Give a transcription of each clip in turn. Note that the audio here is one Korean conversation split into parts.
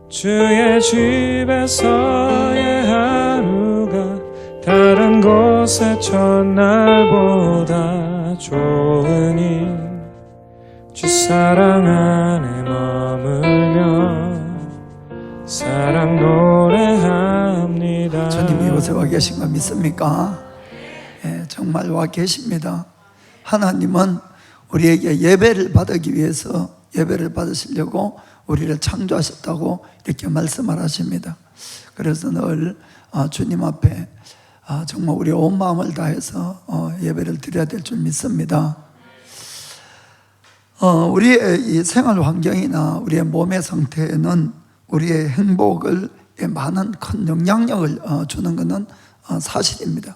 주의 집에서의 하루가 다른 곳의 첫날보다 좋으니 주 사랑 안에 머물며 사랑 노래합니다. 주님이 이곳에 와 계신 거 믿습니까? 정말 와 계십니다. 하나님은 우리에게 예배를 받기 위해서 예배를 받으시려고 우리를 창조하셨다고 이렇게 말씀을 하십니다. 그래서 늘 주님 앞에 정말 우리 온 마음을 다해서 예배를 드려야 될 줄 믿습니다. 우리의 이 생활 환경이나 우리의 몸의 상태에는 우리의 행복을 많은 큰 영향력을 주는 것은 사실입니다.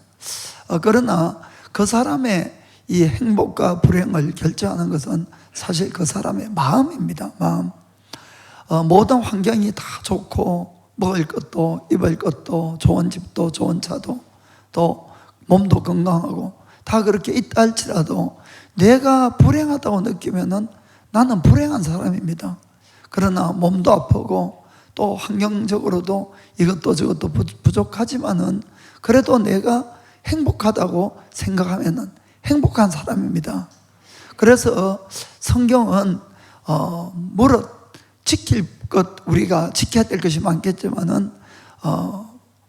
그러나 그 사람의 이 행복과 불행을 결정하는 것은 사실 그 사람의 마음입니다. 마음. 모든 환경이 다 좋고 먹을 것도 입을 것도 좋은 집도 좋은 차도 또 몸도 건강하고 다 그렇게 있다 할지라도 내가 불행하다고 느끼면은 나는 불행한 사람입니다. 그러나 몸도 아프고 또 환경적으로도 이것도 저것도 부족하지만은 그래도 내가 행복하다고 생각하면은 행복한 사람입니다. 그래서 성경은 무릇 지킬 것, 우리가 지켜야 될 것이 많겠지만은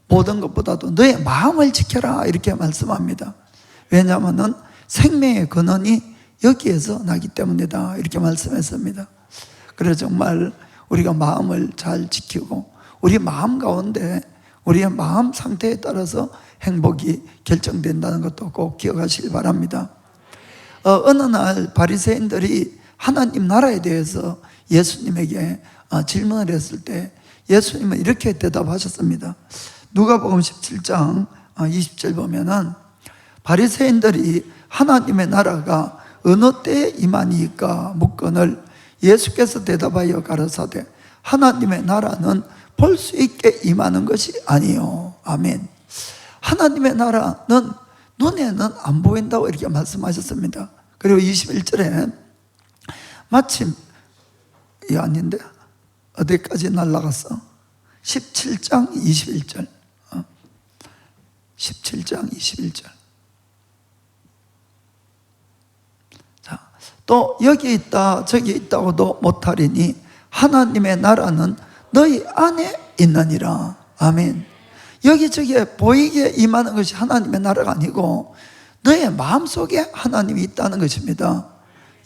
모든 것보다도 너의 마음을 지켜라 이렇게 말씀합니다. 왜냐하면은 생명의 근원이 여기에서 나기 때문이다 이렇게 말씀했습니다. 그래서 정말 우리가 마음을 잘 지키고 우리 마음 가운데 우리의 마음 상태에 따라서 행복이 결정된다는 것도 꼭 기억하시기 바랍니다. 어느 날 바리새인들이 하나님 나라에 대해서 예수님에게 질문을 했을 때 예수님은 이렇게 대답하셨습니다. 누가복음 17장 20절 보면은 바리새인들이 하나님의 나라가 어느 때에 임하니까 묻거늘 예수께서 대답하여 가라사대 하나님의 나라는 볼 수 있게 임하는 것이 아니요. 아멘. 하나님의 나라는 눈에는 안 보인다고 이렇게 말씀하셨습니다. 그리고 21절에 마침 이 아닌데 어디까지 날라갔어? 17장 21절 17장 21절 자, 또 여기 있다 저기 있다고도 못하리니 하나님의 나라는 너희 안에 있느니라. 아멘. 여기저기에 보이게 임하는 것이 하나님의 나라가 아니고 너의 마음속에 하나님이 있다는 것입니다.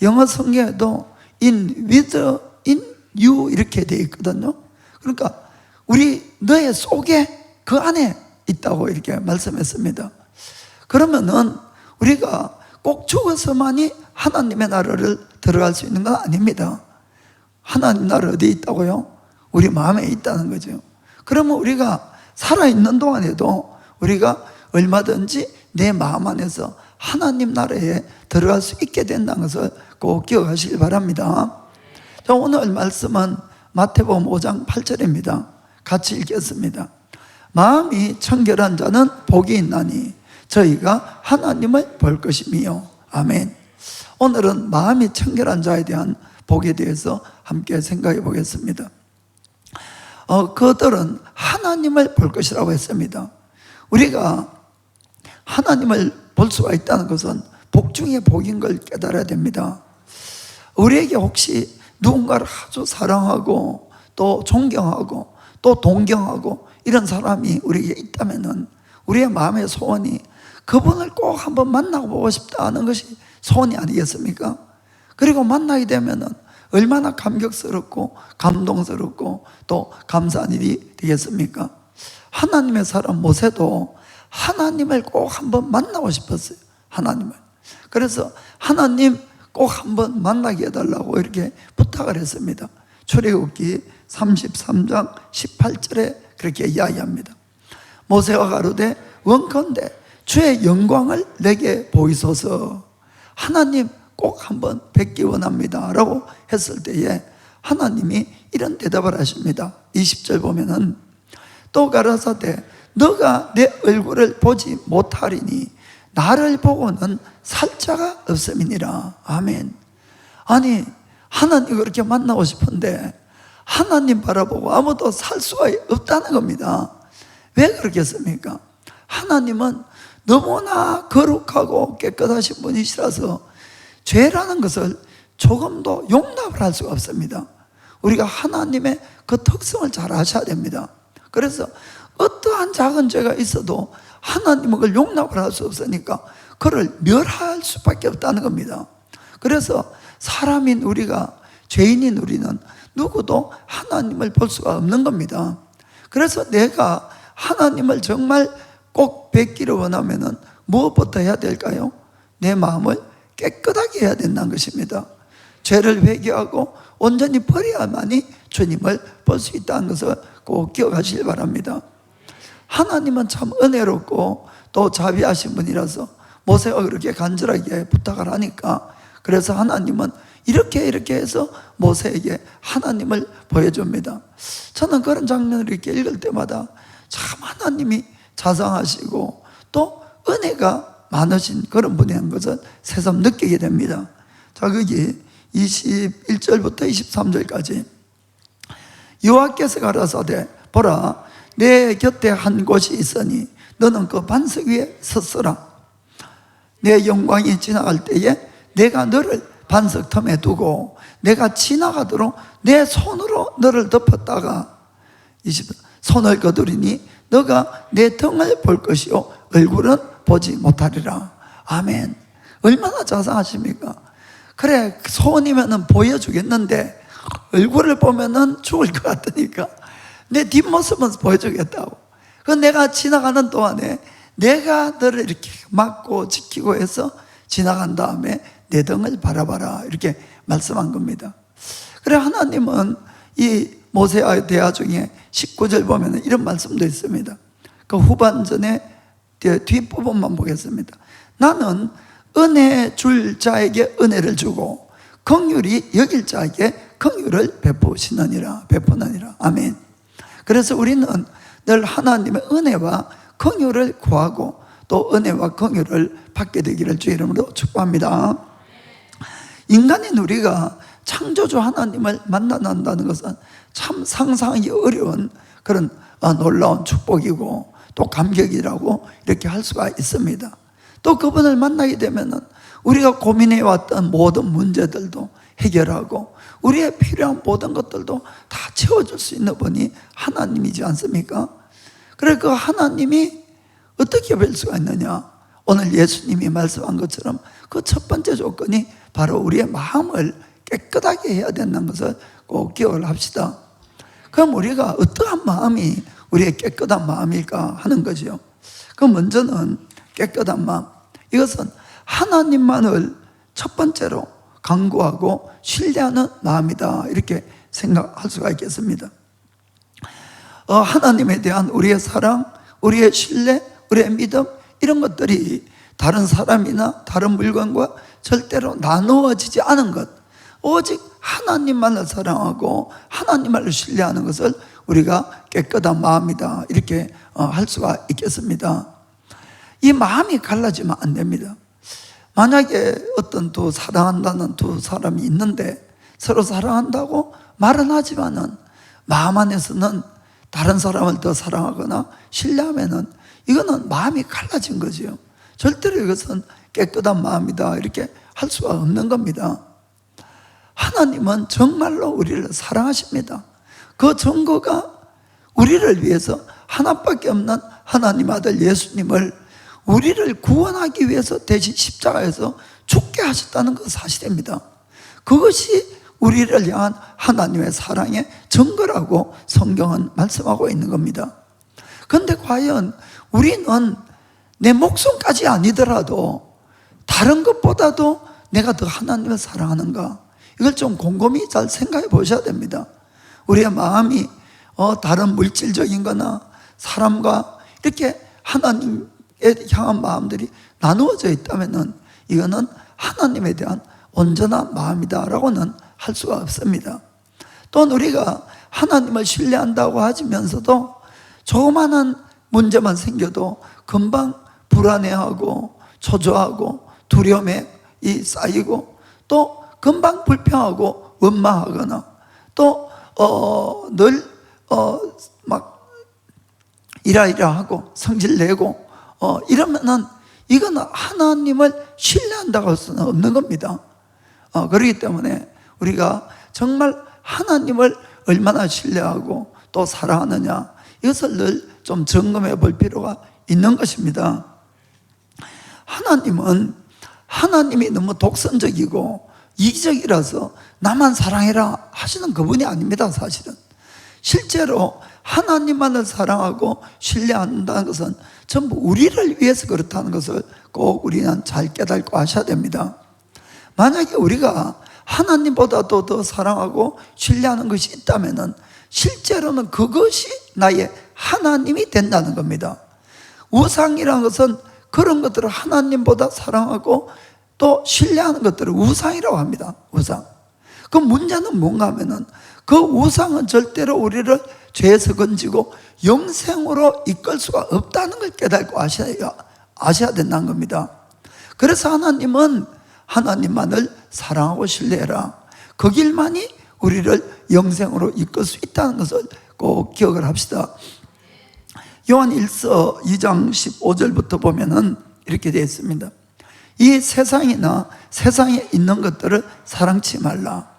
영어 성경에도 in, with, in you 이렇게 되어 있거든요. 그러니까 너의 속에 그 안에 있다고 이렇게 말씀했습니다. 그러면은 우리가 꼭 죽어서만이 하나님의 나라를 들어갈 수 있는 건 아닙니다. 하나님 나라 어디에 있다고요? 우리 마음에 있다는 거죠. 그러면 우리가 살아있는 동안에도 우리가 얼마든지 내 마음 안에서 하나님 나라에 들어갈 수 있게 된다는 것을 꼭 기억하시기 바랍니다. 자, 오늘 말씀은 마태복음 5장 8절입니다. 같이 읽겠습니다. 마음이 청결한 자는 복이 있나니 저희가 하나님을 볼 것이며. 아멘. 오늘은 마음이 청결한 자에 대한 복에 대해서 함께 생각해 보겠습니다. 그들은 하나님을 볼 것이라고 했습니다. 우리가 하나님을 볼 수가 있다는 것은 복 중에 복인 걸 깨달아야 됩니다. 우리에게 혹시 누군가를 아주 사랑하고 또 존경하고 또 동경하고 이런 사람이 우리에게 있다면은 우리의 마음의 소원이 그분을 꼭 한번 만나고 보고 싶다는 것이 소원이 아니겠습니까? 그리고 만나게 되면은 얼마나 감격스럽고 감동스럽고 또 감사한 일이 되겠습니까? 하나님의 사람 모세도 하나님을 꼭 한번 만나고 싶었어요. 하나님을. 그래서 하나님 꼭 한번 만나게 해달라고 이렇게 부탁을 했습니다. 출애굽기 33장 18절에 그렇게 이야기합니다. 모세가 가로되 원컨대 주의 영광을 내게 보이소서. 하나님 꼭 한번 뵙기 원합니다 라고 했을 때에 하나님이 이런 대답을 하십니다. 20절 보면은 또 가라사대 너가 내 얼굴을 보지 못하리니 나를 보고는 살 자가 없음이니라. 아멘. 아니 하나님 그렇게 만나고 싶은데 하나님 바라보고 아무도 살 수가 없다는 겁니다. 왜 그렇겠습니까? 하나님은 너무나 거룩하고 깨끗하신 분이시라서 죄라는 것을 조금도 용납을 할 수가 없습니다. 우리가 하나님의 그 특성을 잘 아셔야 됩니다. 그래서 어떠한 작은 죄가 있어도 하나님은 그걸 용납을 할 수 없으니까 그를 멸할 수밖에 없다는 겁니다. 그래서 사람인 우리가, 죄인인 우리는 누구도 하나님을 볼 수가 없는 겁니다. 그래서 내가 하나님을 정말 꼭 뵙기를 원하면은 무엇부터 해야 될까요? 내 마음을 깨끗하게 해야 된다는 것입니다. 죄를 회개하고 온전히 버려야만이 주님을 볼 수 있다는 것을 꼭 기억하시길 바랍니다. 하나님은 참 은혜롭고 또 자비하신 분이라서 모세가 그렇게 간절하게 부탁을 하니까, 그래서 하나님은 이렇게 해서 모세에게 하나님을 보여줍니다. 저는 그런 장면을 이렇게 읽을 때마다 참 하나님이 자상하시고 또 은혜가 많으신 그런 분이라는 것을 새삼 느끼게 됩니다. 자, 거기 21절부터 23절까지 여호와께서 가라사대 보라, 내 곁에 한 곳이 있으니 너는 그 반석 위에 섰으라. 내 영광이 지나갈 때에 내가 너를 반석 틈에 두고 내가 지나가도록 내 손으로 너를 덮었다가 손을 거두리니 너가 내 등을 볼 것이요 얼굴은 보지 못하리라. 아멘. 얼마나 자상하십니까? 그래, 손이면은 보여주겠는데 얼굴을 보면은 죽을 것 같으니까 내 뒷모습은 보여주겠다고. 그 내가 지나가는 동안에 내가 너를 이렇게 막고 지키고 해서 지나간 다음에 내 등을 바라봐라, 이렇게 말씀한 겁니다. 그래, 하나님은 이 모세와의 대화 중에 19절 보면 이런 말씀도 있습니다. 그 후반전에 뒷부분만 보겠습니다. 나는 은혜 줄 자에게 은혜를 주고 긍휼히 여길 자에게 긍휼을 베푸시느니라. 아멘. 그래서 우리는 늘 하나님의 은혜와 긍휼을 구하고 또 은혜와 긍휼을 받게 되기를 주의 이름으로 축복합니다. 인간인 우리가 창조주 하나님을 만난다는 것은 참 상상하기 어려운 그런 놀라운 축복이고 또 감격이라고 이렇게 할 수가 있습니다. 또 그분을 만나게 되면은 우리가 고민해왔던 모든 문제들도 해결하고 우리의 필요한 모든 것들도 다 채워줄 수 있는 분이 하나님이지 않습니까? 그래, 그 하나님이 어떻게 뵐 수가 있느냐? 오늘 예수님이 말씀한 것처럼 그 첫 번째 조건이 바로 우리의 마음을 깨끗하게 해야 된다는 것을 꼭 기억을 합시다. 그럼 우리가 어떠한 마음이 우리의 깨끗한 마음일까 하는 거죠. 그 먼저는 깨끗한 마음, 이것은 하나님만을 첫 번째로 간구하고 신뢰하는 마음이다, 이렇게 생각할 수가 있겠습니다. 하나님에 대한 우리의 사랑, 우리의 신뢰, 우리의 믿음, 이런 것들이 다른 사람이나 다른 물건과 절대로 나누어지지 않은 것, 오직 하나님만을 사랑하고 하나님만을 신뢰하는 것을 우리가 깨끗한 마음이다, 이렇게 할 수가 있겠습니다. 이 마음이 갈라지면 안 됩니다. 만약에 어떤 사랑한다는 두 사람이 있는데 서로 사랑한다고 말은 하지만은 마음 안에서는 다른 사람을 더 사랑하거나 신뢰하면은 이거는 마음이 갈라진 거죠. 절대로 이것은 깨끗한 마음이다, 이렇게 할 수가 없는 겁니다. 하나님은 정말로 우리를 사랑하십니다. 그 증거가 우리를 위해서 하나밖에 없는 하나님 아들 예수님을 우리를 구원하기 위해서 대신 십자가에서 죽게 하셨다는 그 사실입니다. 그것이 우리를 향한 하나님의 사랑의 증거라고 성경은 말씀하고 있는 겁니다. 그런데 과연 우리는 내 목숨까지 아니더라도 다른 것보다도 내가 더 하나님을 사랑하는가? 이걸 좀 곰곰이 잘 생각해 보셔야 됩니다. 우리의 마음이 다른 물질적인 거나 사람과 이렇게 하나님에 향한 마음들이 나누어져 있다면 이거는 하나님에 대한 온전한 마음이다라고는 할 수가 없습니다. 또한 우리가 하나님을 신뢰한다고 하면서도 조그마한 문제만 생겨도 금방 불안해하고 초조하고 두려움에 쌓이고 또 금방 불평하고 원망하거나 또 막 이라이라 하고 성질 내고 이러면은 이건 하나님을 신뢰한다고 할 수는 없는 겁니다. 그렇기 때문에 우리가 정말 하나님을 얼마나 신뢰하고 또 사랑하느냐, 이것을 늘 좀 점검해 볼 필요가 있는 것입니다. 하나님이 너무 독선적이고 이기적이라서 나만 사랑해라 하시는 그분이 아닙니다. 사실은 실제로 하나님만을 사랑하고 신뢰한다는 것은 전부 우리를 위해서 그렇다는 것을 꼭 우리는 잘 깨닫고 하셔야 됩니다. 만약에 우리가 하나님보다도 더 사랑하고 신뢰하는 것이 있다면 실제로는 그것이 나의 하나님이 된다는 겁니다. 우상이라는 것은 그런 것들을 하나님보다 사랑하고 또 신뢰하는 것들을 우상이라고 합니다. 우상. 그 문제는 뭔가 하면은 그 우상은 절대로 우리를 죄에서 건지고 영생으로 이끌 수가 없다는 걸 깨닫고 아셔야 된다는 겁니다. 그래서 하나님은 하나님만을 사랑하고 신뢰해라. 그 길만이 우리를 영생으로 이끌 수 있다는 것을 꼭 기억을 합시다. 요한 1서 2장 15절부터 보면은 이렇게 되어 있습니다. 이 세상이나 세상에 있는 것들을 사랑치 말라.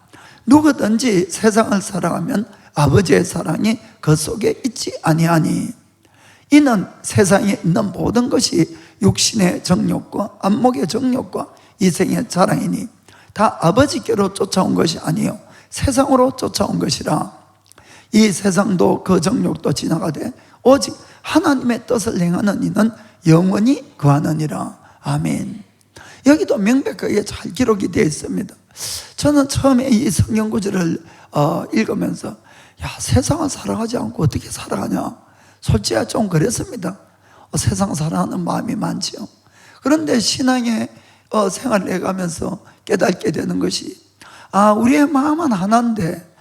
누구든지 세상을 사랑하면 아버지의 사랑이 그 속에 있지 아니하니. 이는 세상에 있는 모든 것이 육신의 정욕과 안목의 정욕과 이생의 자랑이니 다 아버지께로 쫓아온 것이 아니요 세상으로 쫓아온 것이라. 이 세상도 그 정욕도 지나가되 오직 하나님의 뜻을 행하는 이는 영원히 거하느니라. 아멘. 여기도 명백하게 잘 기록이 되어 있습니다. 저는 처음에 이 성경 구절을 읽으면서 야, 세상을 사랑하지 않고 어떻게 살아가냐, 솔직히 좀 그랬습니다. 세상 사랑하는 마음이 많지요. 그런데 신앙의 생활을 해가면서 깨닫게 되는 것이 우리의 마음은 하나인데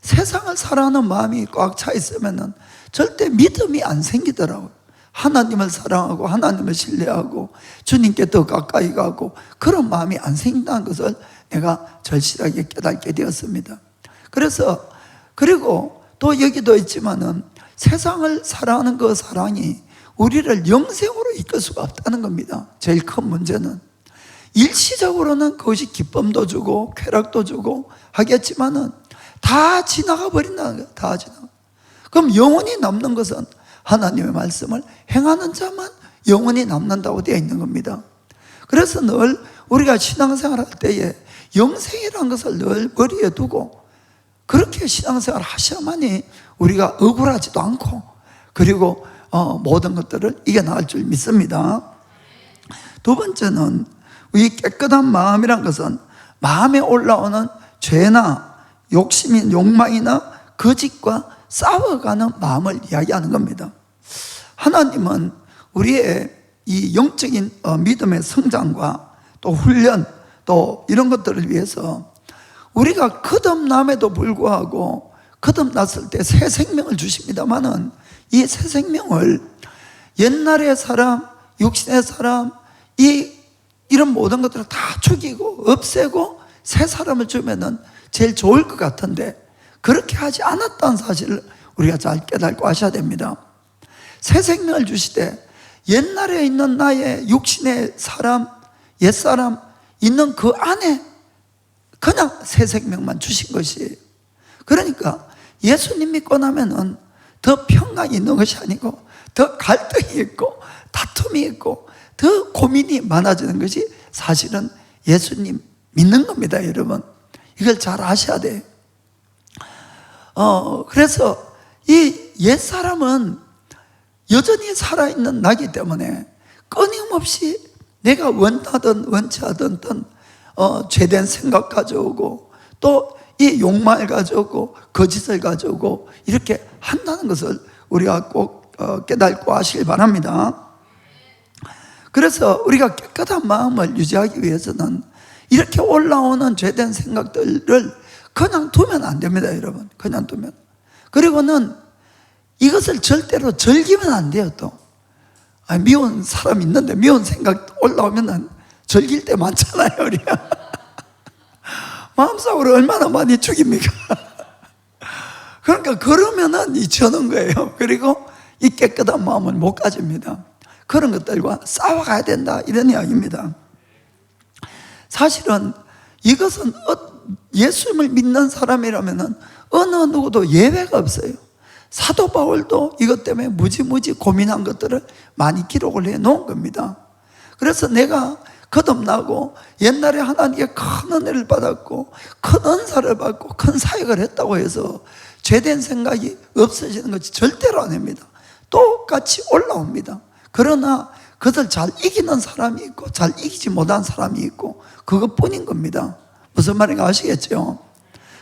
세상을 사랑하는 마음이 꽉 차 있으면 절대 믿음이 안 생기더라고요. 하나님을 사랑하고 하나님을 신뢰하고 주님께 더 가까이 가고 그런 마음이 안 생긴다는 것을 내가 절실하게 깨닫게 되었습니다. 그리고 또 여기도 있지만은 세상을 사랑하는 그 사랑이 우리를 영생으로 이끌 수가 없다는 겁니다. 제일 큰 문제는 일시적으로는 그것이 기쁨도 주고 쾌락도 주고 하겠지만은 다 지나가 버린다는 거예요. 다 지나가. 그럼 영원히 남는 것은 하나님의 말씀을 행하는 자만 영원히 남는다고 되어 있는 겁니다. 그래서 늘 우리가 신앙생활 할 때에 영생이라는 것을 늘 머리에 두고 그렇게 신앙생활 하셔야만이 우리가 억울하지도 않고 그리고 모든 것들을 이겨나갈 줄 믿습니다. 두 번째는 이 깨끗한 마음이란 것은 마음에 올라오는 죄나 욕심인 욕망이나 거짓과 싸워가는 마음을 이야기하는 겁니다. 하나님은 우리의 이 영적인 믿음의 성장과 또 훈련 또 이런 것들을 위해서 우리가 거듭남에도 불구하고 거듭났을 때 새 생명을 주십니다마는 이 새 생명을 옛날의 사람, 육신의 사람, 이런 모든 것들을 다 죽이고 없애고 새 사람을 주면은 제일 좋을 것 같은데 그렇게 하지 않았다는 사실을 우리가 잘 깨닫고 하셔야 됩니다. 새 생명을 주시되 옛날에 있는 나의 육신의 사람, 옛사람 있는 그 안에 그냥 새 생명만 주신 것이에요. 그러니까 예수님 믿고 나면은 더 평강이 있는 것이 아니고 더 갈등이 있고 다툼이 있고 더 고민이 많아지는 것이 사실은 예수님 믿는 겁니다, 여러분. 이걸 잘 아셔야 돼요. 그래서 이 옛사람은 여전히 살아있는 나기 때문에 끊임없이 내가 원하든 원치 않든 죄된 생각 가져오고 또 이 욕망을 가져오고 거짓을 가져오고 이렇게 한다는 것을 우리가 꼭 깨닫고 하시길 바랍니다. 그래서 우리가 깨끗한 마음을 유지하기 위해서는 이렇게 올라오는 죄된 생각들을 그냥 두면 안 됩니다, 여러분. 그냥 두면. 그리고는 이것을 절대로 즐기면 안 돼요, 또. 미운 사람 있는데 미운 생각 올라오면 즐길 때 많잖아요, 우리가. 마음속으로 얼마나 많이 죽입니까? 그러니까 그러면은 이 저는 거예요. 그리고 이 깨끗한 마음을 못 가집니다. 그런 것들과 싸워가야 된다, 이런 이야기입니다. 사실은 이것은 예수님을 믿는 사람이라면은 어느 누구도 예외가 없어요. 사도 바울도 이것 때문에 무지무지 고민한 것들을 많이 기록을 해 놓은 겁니다. 그래서 내가 거듭나고 옛날에 하나님께 큰 은혜를 받았고 큰 은사를 받고 큰 사역을 했다고 해서 죄된 생각이 없어지는 것이 절대로 아닙니다. 똑같이 올라옵니다. 그러나 그것을 잘 이기는 사람이 있고 잘 이기지 못한 사람이 있고 그것뿐인 겁니다. 무슨 말인가 아시겠죠?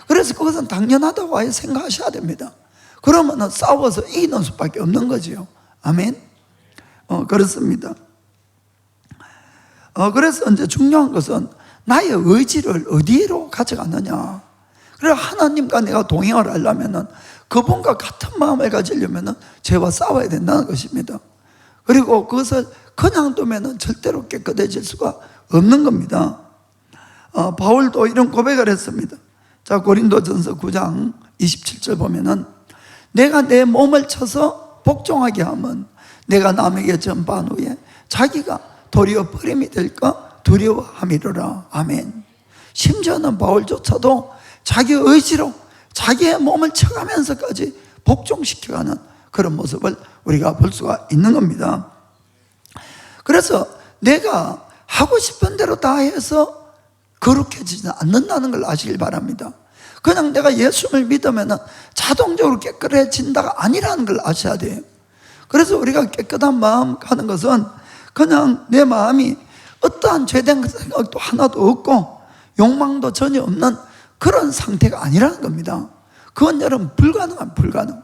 그래서 그것은 당연하다고 아예 생각하셔야 됩니다. 그러면 싸워서 이기는 수밖에 없는 거죠. 아멘. 그렇습니다. 그래서 이제 중요한 것은 나의 의지를 어디로 가져가느냐. 그래서 하나님과 내가 동행을 하려면은 그분과 같은 마음을 가지려면은 죄와 싸워야 된다는 것입니다. 그리고 그것을 그냥 두면은 절대로 깨끗해질 수가 없는 겁니다. 바울도 이런 고백을 했습니다. 자, 고린도전서 9장 27절 보면은 내가 내 몸을 쳐서 복종하게 하면 내가 남에게 전파한 후에 자기가 도리어 버림이 될까 두려워함이로라. 아멘. 심지어는 바울조차도 자기 의지로 자기의 몸을 쳐가면서까지 복종시켜가는 그런 모습을 우리가 볼 수가 있는 겁니다. 그래서 내가 하고 싶은 대로 다 해서 거룩해지지 않는다는 걸 아시길 바랍니다. 그냥 내가 예수를 믿으면 자동적으로 깨끗해진다가 아니라는 걸 아셔야 돼요. 그래서 우리가 깨끗한 마음 가는 것은 그냥 내 마음이 어떠한 죄된 생각도 하나도 없고 욕망도 전혀 없는 그런 상태가 아니라는 겁니다. 그건 여러분 불가능.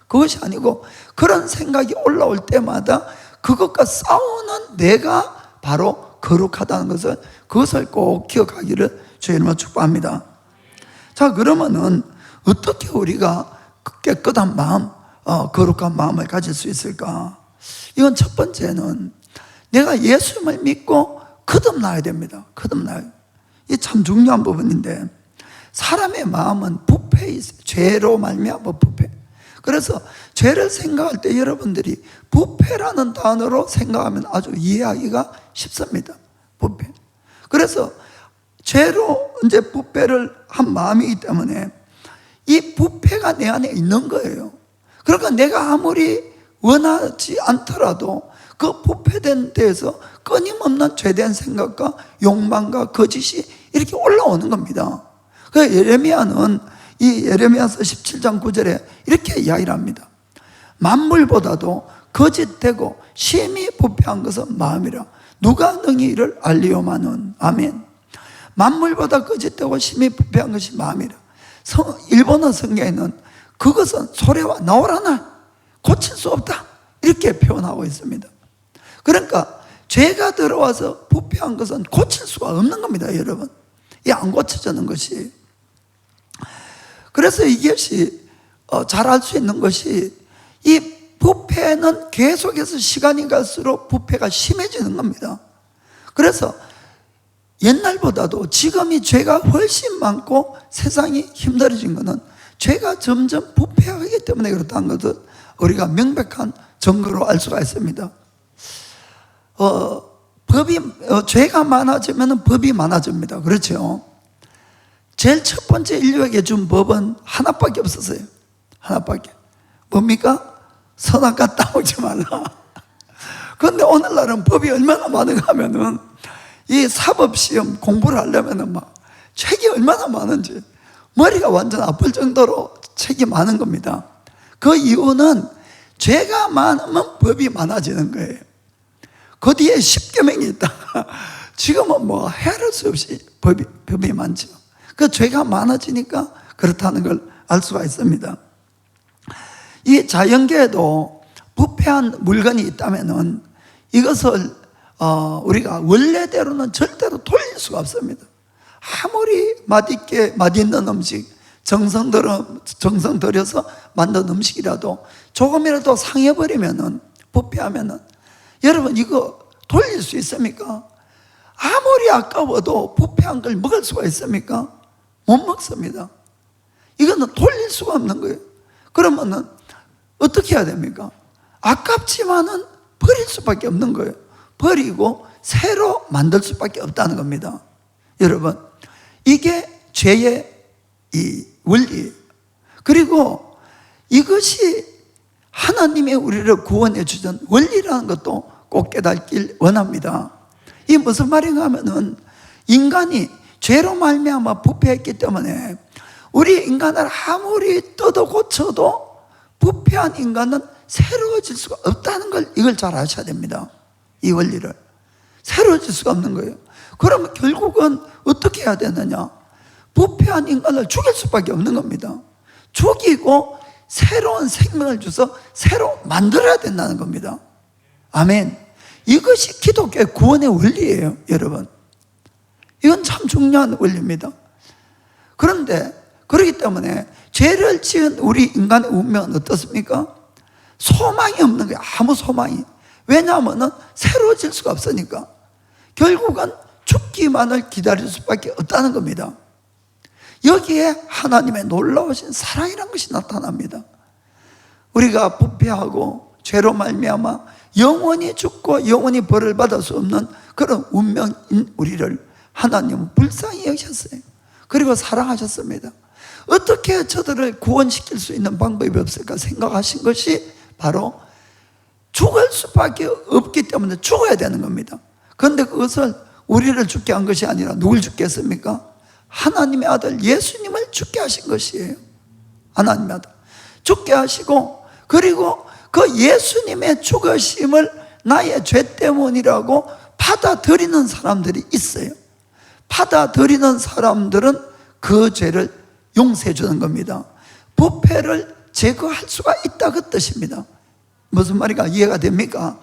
그것이 아니고 그런 생각이 올라올 때마다 그것과 싸우는 내가 바로 거룩하다는 것을 그것을 꼭 기억하기를 주님으로 축복합니다. 자, 그러면은 어떻게 우리가 깨끗한 마음, 거룩한 마음을 가질 수 있을까? 이건 첫 번째는 내가 예수님을 믿고 거듭나야 됩니다. 거듭나야. 이게 참 중요한 부분인데 사람의 마음은 부패 있어요. 죄로 말미암아 부패. 그래서 죄를 생각할 때 여러분들이 부패라는 단어로 생각하면 아주 이해하기가 쉽습니다. 부패. 그래서 죄로 이제 부패를 한 마음이기 때문에 이 부패가 내 안에 있는 거예요. 그러니까 내가 아무리 원하지 않더라도 그 부패된 데에서 끊임없는 죄된 생각과 욕망과 거짓이 이렇게 올라오는 겁니다. 그 예레미야는 이 예레미야서 17장 9절에 이렇게 이야기를 합니다. 만물보다도 거짓되고 심히 부패한 것은 마음이라 누가 능히 이를 알리오마는. 아멘. 만물보다 거짓되고 심히 부패한 것이 마음이라. 일본어 성경에는 그것은 소래와 나오라나 고칠 수 없다 이렇게 표현하고 있습니다. 그러니까 죄가 들어와서 부패한 것은 고칠 수가 없는 겁니다, 여러분. 이 안 고쳐지는 것이. 그래서 이것이 잘 알 수 있는 것이 이 부패는 계속해서 시간이 갈수록 부패가 심해지는 겁니다. 그래서 옛날보다도 지금이 죄가 훨씬 많고 세상이 힘들어진 것은 죄가 점점 부패하기 때문에 그렇다는 것을 우리가 명백한 증거로 알 수가 있습니다. 죄가 많아지면 법이 많아집니다. 그렇죠? 제일 첫 번째 인류에게 준 법은 하나밖에 없었어요. 하나밖에. 뭡니까? 선악과 따먹지 말라. 그런데 오늘날은 법이 얼마나 많은가 하면은 이 사법시험 공부를 하려면은 막 책이 얼마나 많은지 머리가 완전 아플 정도로 책이 많은 겁니다. 그 이유는 죄가 많으면 법이 많아지는 거예요. 그 뒤에 십계명이 있다. 지금은 뭐 헤아릴 수 없이 법이 많죠. 그 죄가 많아지니까 그렇다는 걸 알 수가 있습니다. 이 자연계에도 부패한 물건이 있다면은 이것을 우리가 원래대로는 절대로 돌릴 수가 없습니다. 아무리 맛있는 음식, 정성 들여서 만든 음식이라도 조금이라도 상해버리면은, 부패하면은, 여러분 이거 돌릴 수 있습니까? 아무리 아까워도 부패한 걸 먹을 수가 있습니까? 못 먹습니다. 이거는 돌릴 수가 없는 거예요. 그러면은 어떻게 해야 됩니까? 아깝지만은 버릴 수밖에 없는 거예요. 버리고 새로 만들 수밖에 없다는 겁니다. 여러분, 이게 죄의 이 원리예요. 그리고 이것이 하나님의 우리를 구원해 주던 원리라는 것도 꼭 깨닫길 원합니다. 이 무슨 말인가 하면은 인간이 죄로 말미암아 부패했기 때문에 우리 인간을 아무리 뜯어 고쳐도 부패한 인간은 새로워질 수가 없다는 걸 이걸 잘 아셔야 됩니다. 이 원리를. 새로워질 수가 없는 거예요. 그러면 결국은 어떻게 해야 되느냐? 부패한 인간을 죽일 수밖에 없는 겁니다. 죽이고 새로운 생명을 줘서 새로 만들어야 된다는 겁니다. 아멘. 이것이 기독교의 구원의 원리예요, 여러분. 이건 참 중요한 원리입니다. 그런데 그렇기 때문에 죄를 지은 우리 인간의 운명은 어떻습니까? 소망이 없는 거예요. 아무 소망이. 왜냐하면 새로워질 수가 없으니까. 결국은 죽기만을 기다릴 수밖에 없다는 겁니다. 여기에 하나님의 놀라우신 사랑이라는 것이 나타납니다. 우리가 부패하고 죄로 말미암아 영원히 죽고 영원히 벌을 받을 수 없는 그런 운명인 우리를 하나님은 불쌍히 여기셨어요. 그리고 사랑하셨습니다. 어떻게 저들을 구원시킬 수 있는 방법이 없을까 생각하신 것이 바로 죽을 수밖에 없기 때문에 죽어야 되는 겁니다. 그런데 그것을 우리를 죽게 한 것이 아니라 누굴 죽게 했습니까? 하나님의 아들 예수님을 죽게 하신 것이에요. 하나님의 아들 죽게 하시고, 그리고 그 예수님의 죽으심을 나의 죄 때문이라고 받아들이는 사람들이 있어요. 받아들이는 사람들은 그 죄를 용서해 주는 겁니다. 부패를 제거할 수가 있다, 그 뜻입니다. 무슨 말인가 이해가 됩니까?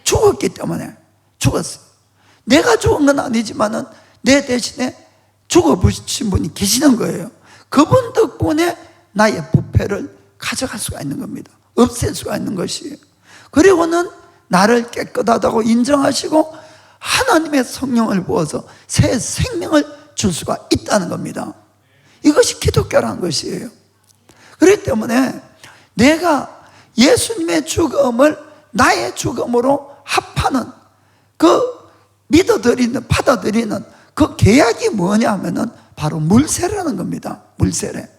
죽었기 때문에. 죽었어요. 내가 죽은 건 아니지만은 내 대신에 죽어보신 분이 계시는 거예요. 그분 덕분에 나의 부패를 가져갈 수가 있는 겁니다. 없앨 수가 있는 것이에요. 그리고는 나를 깨끗하다고 인정하시고 하나님의 성령을 부어서 새 생명을 줄 수가 있다는 겁니다. 이것이 기독교라는 것이에요. 그렇기 때문에 내가 예수님의 죽음을 나의 죽음으로 합하는, 그 믿어들이는, 받아들이는 그 계약이 뭐냐 하면은 바로 물세례라는 겁니다. 물세례.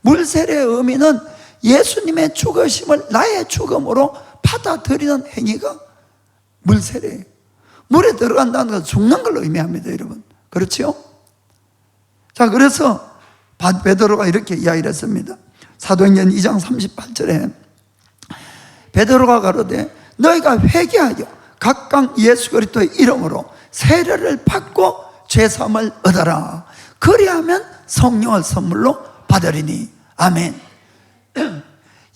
물세례의 의미는 예수님의 죽으심을 나의 죽음으로 받아들이는 행위가 물세례예요. 물에 들어간다는 것은 죽는 걸로 의미합니다, 여러분. 그렇죠? 자, 그래서 베드로가 이렇게 이야기를 했습니다. 사도행전 2장 38절에 베드로가 가로되 너희가 회개하여 각각 예수 그리스도의 이름으로 세례를 받고 죄사함을 얻어라. 그리하면 성령을 선물로 받으리니. 아멘.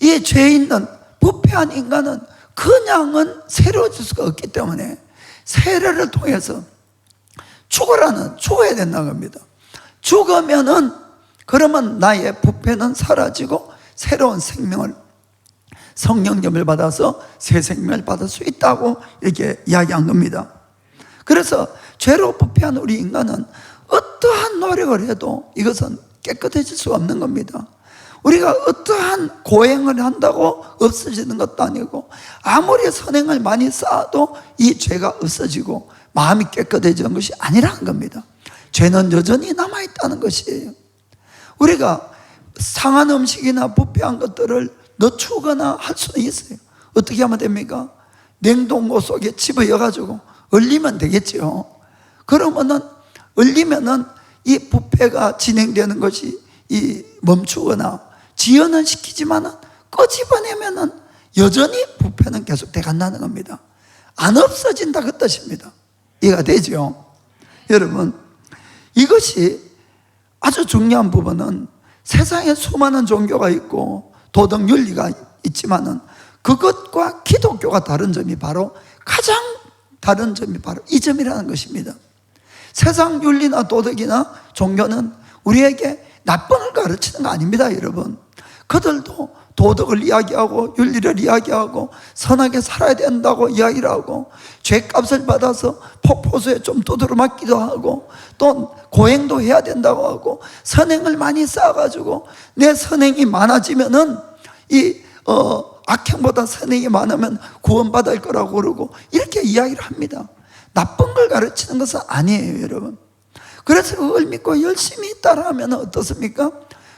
이 죄 있는 부패한 인간은 그냥은 새로워질 수가 없기 때문에 세례를 통해서 죽어야 된다는 겁니다. 죽으면은 그러면 나의 부패는 사라지고 새로운 생명을, 성령님을 받아서 새 생명을 받을 수 있다고 이렇게 이야기한 겁니다. 그래서 죄로 부패한 우리 인간은 어떠한 노력을 해도 이것은 깨끗해질 수가 없는 겁니다. 우리가 어떠한 고행을 한다고 없어지는 것도 아니고, 아무리 선행을 많이 쌓아도 이 죄가 없어지고 마음이 깨끗해지는 것이 아니라는 겁니다. 죄는 여전히 남아있다는 것이에요. 우리가 상한 음식이나 부패한 것들을 늦추거나 할 수는 있어요. 어떻게 하면 됩니까? 냉동고 속에 집어여가지고 얼리면 되겠죠. 그러면은 얼리면은 이 부패가 진행되는 것이 멈추거나 지연은 시키지만은 끄집어내면은 여전히 부패는 계속 돼간다는 겁니다. 안 없어진다, 그 뜻입니다. 이해가 되죠? 여러분, 이것이 아주 중요한 부분은 세상에 수많은 종교가 있고 도덕 윤리가 있지만은 그것과 기독교가 다른 점이 바로, 가장 다른 점이 바로 이 점이라는 것입니다. 세상 윤리나 도덕이나 종교는 우리에게 나쁜 걸 가르치는 거 아닙니다, 여러분. 그들도 도덕을 이야기하고 윤리를 이야기하고 선하게 살아야 된다고 이야기를 하고, 죄값을 받아서 폭포수에 좀 두드려 맞기도 하고, 또 고행도 해야 된다고 하고, 선행을 많이 쌓아가지고 내 선행이 많아지면은 악행보다 선행이 많으면 구원받을 거라고 그러고 이렇게 이야기를 합니다. 나쁜 걸 가르치는 것은 아니에요, 여러분. 그래서 그걸 믿고 열심히 따라하면 어떻습니까?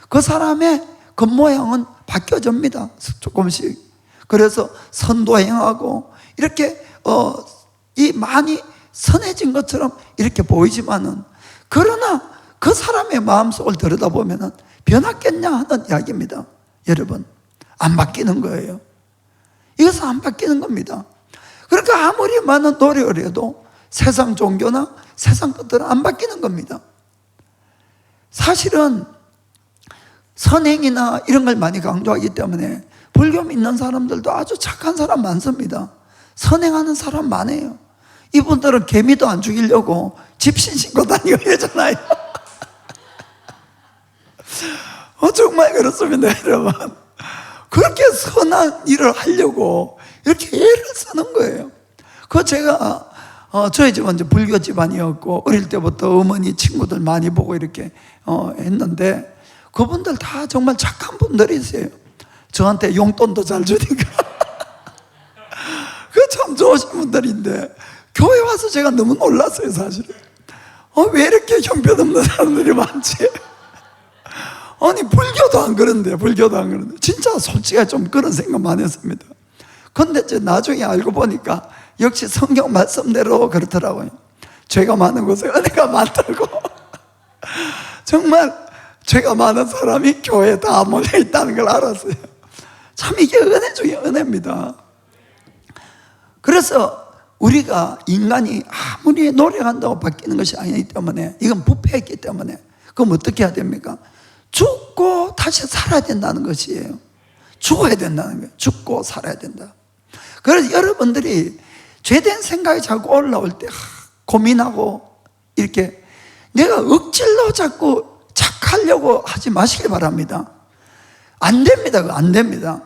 그 사람의 겉모양은 바뀌어집니다, 조금씩. 그래서 선도 행하고 이렇게 이 많이 선해진 것처럼 이렇게 보이지만은, 그러나 그 사람의 마음속을 들여다보면 변했겠냐 하는 이야기입니다. 여러분, 안 바뀌는 거예요. 이것은 안 바뀌는 겁니다. 그러니까 아무리 많은 노력을 해도 세상 종교나 세상 것들은 안 바뀌는 겁니다. 사실은 선행이나 이런 걸 많이 강조하기 때문에 불교 믿는 사람들도 아주 착한 사람 많습니다. 선행하는 사람 많아요. 이분들은 개미도 안 죽이려고 집신 신고 다니고 이러잖아요. 정말 그렇습니다, 여러분. 그렇게 선한 일을 하려고 이렇게 애를 쓰는 거예요. 제가 저희 집은 이제 불교 집안이었고 어릴 때부터 어머니 친구들 많이 보고 이렇게 했는데, 그분들 다 정말 착한 분들이세요. 저한테 용돈도 잘 주니까 그 참 좋으신 분들인데, 교회 와서 제가 너무 놀랐어요, 사실은. 왜 이렇게 형편없는 사람들이 많지? 아니, 불교도 안 그런데, 진짜 솔직히 좀 그런 생각 많이 했습니다. 근데 이제 나중에 알고 보니까 역시 성경 말씀대로 그렇더라고요. 죄가 많은 곳에 은혜가 많다고. 정말 죄가 많은 사람이 교회에 다 몰려 있다는 걸 알았어요. 참 이게 은혜 중에 은혜입니다. 그래서 우리가 인간이 아무리 노력한다고 바뀌는 것이 아니기 때문에, 이건 부패했기 때문에, 그럼 어떻게 해야 됩니까? 죽고 다시 살아야 된다는 것이에요. 죽어야 된다는 거예요. 죽고 살아야 된다. 그래서 여러분들이 죄된 생각이 자꾸 올라올 때 고민하고 이렇게 내가 억지로 자꾸 착하려고 하지 마시기 바랍니다. 안 됩니다. 그거 안 됩니다.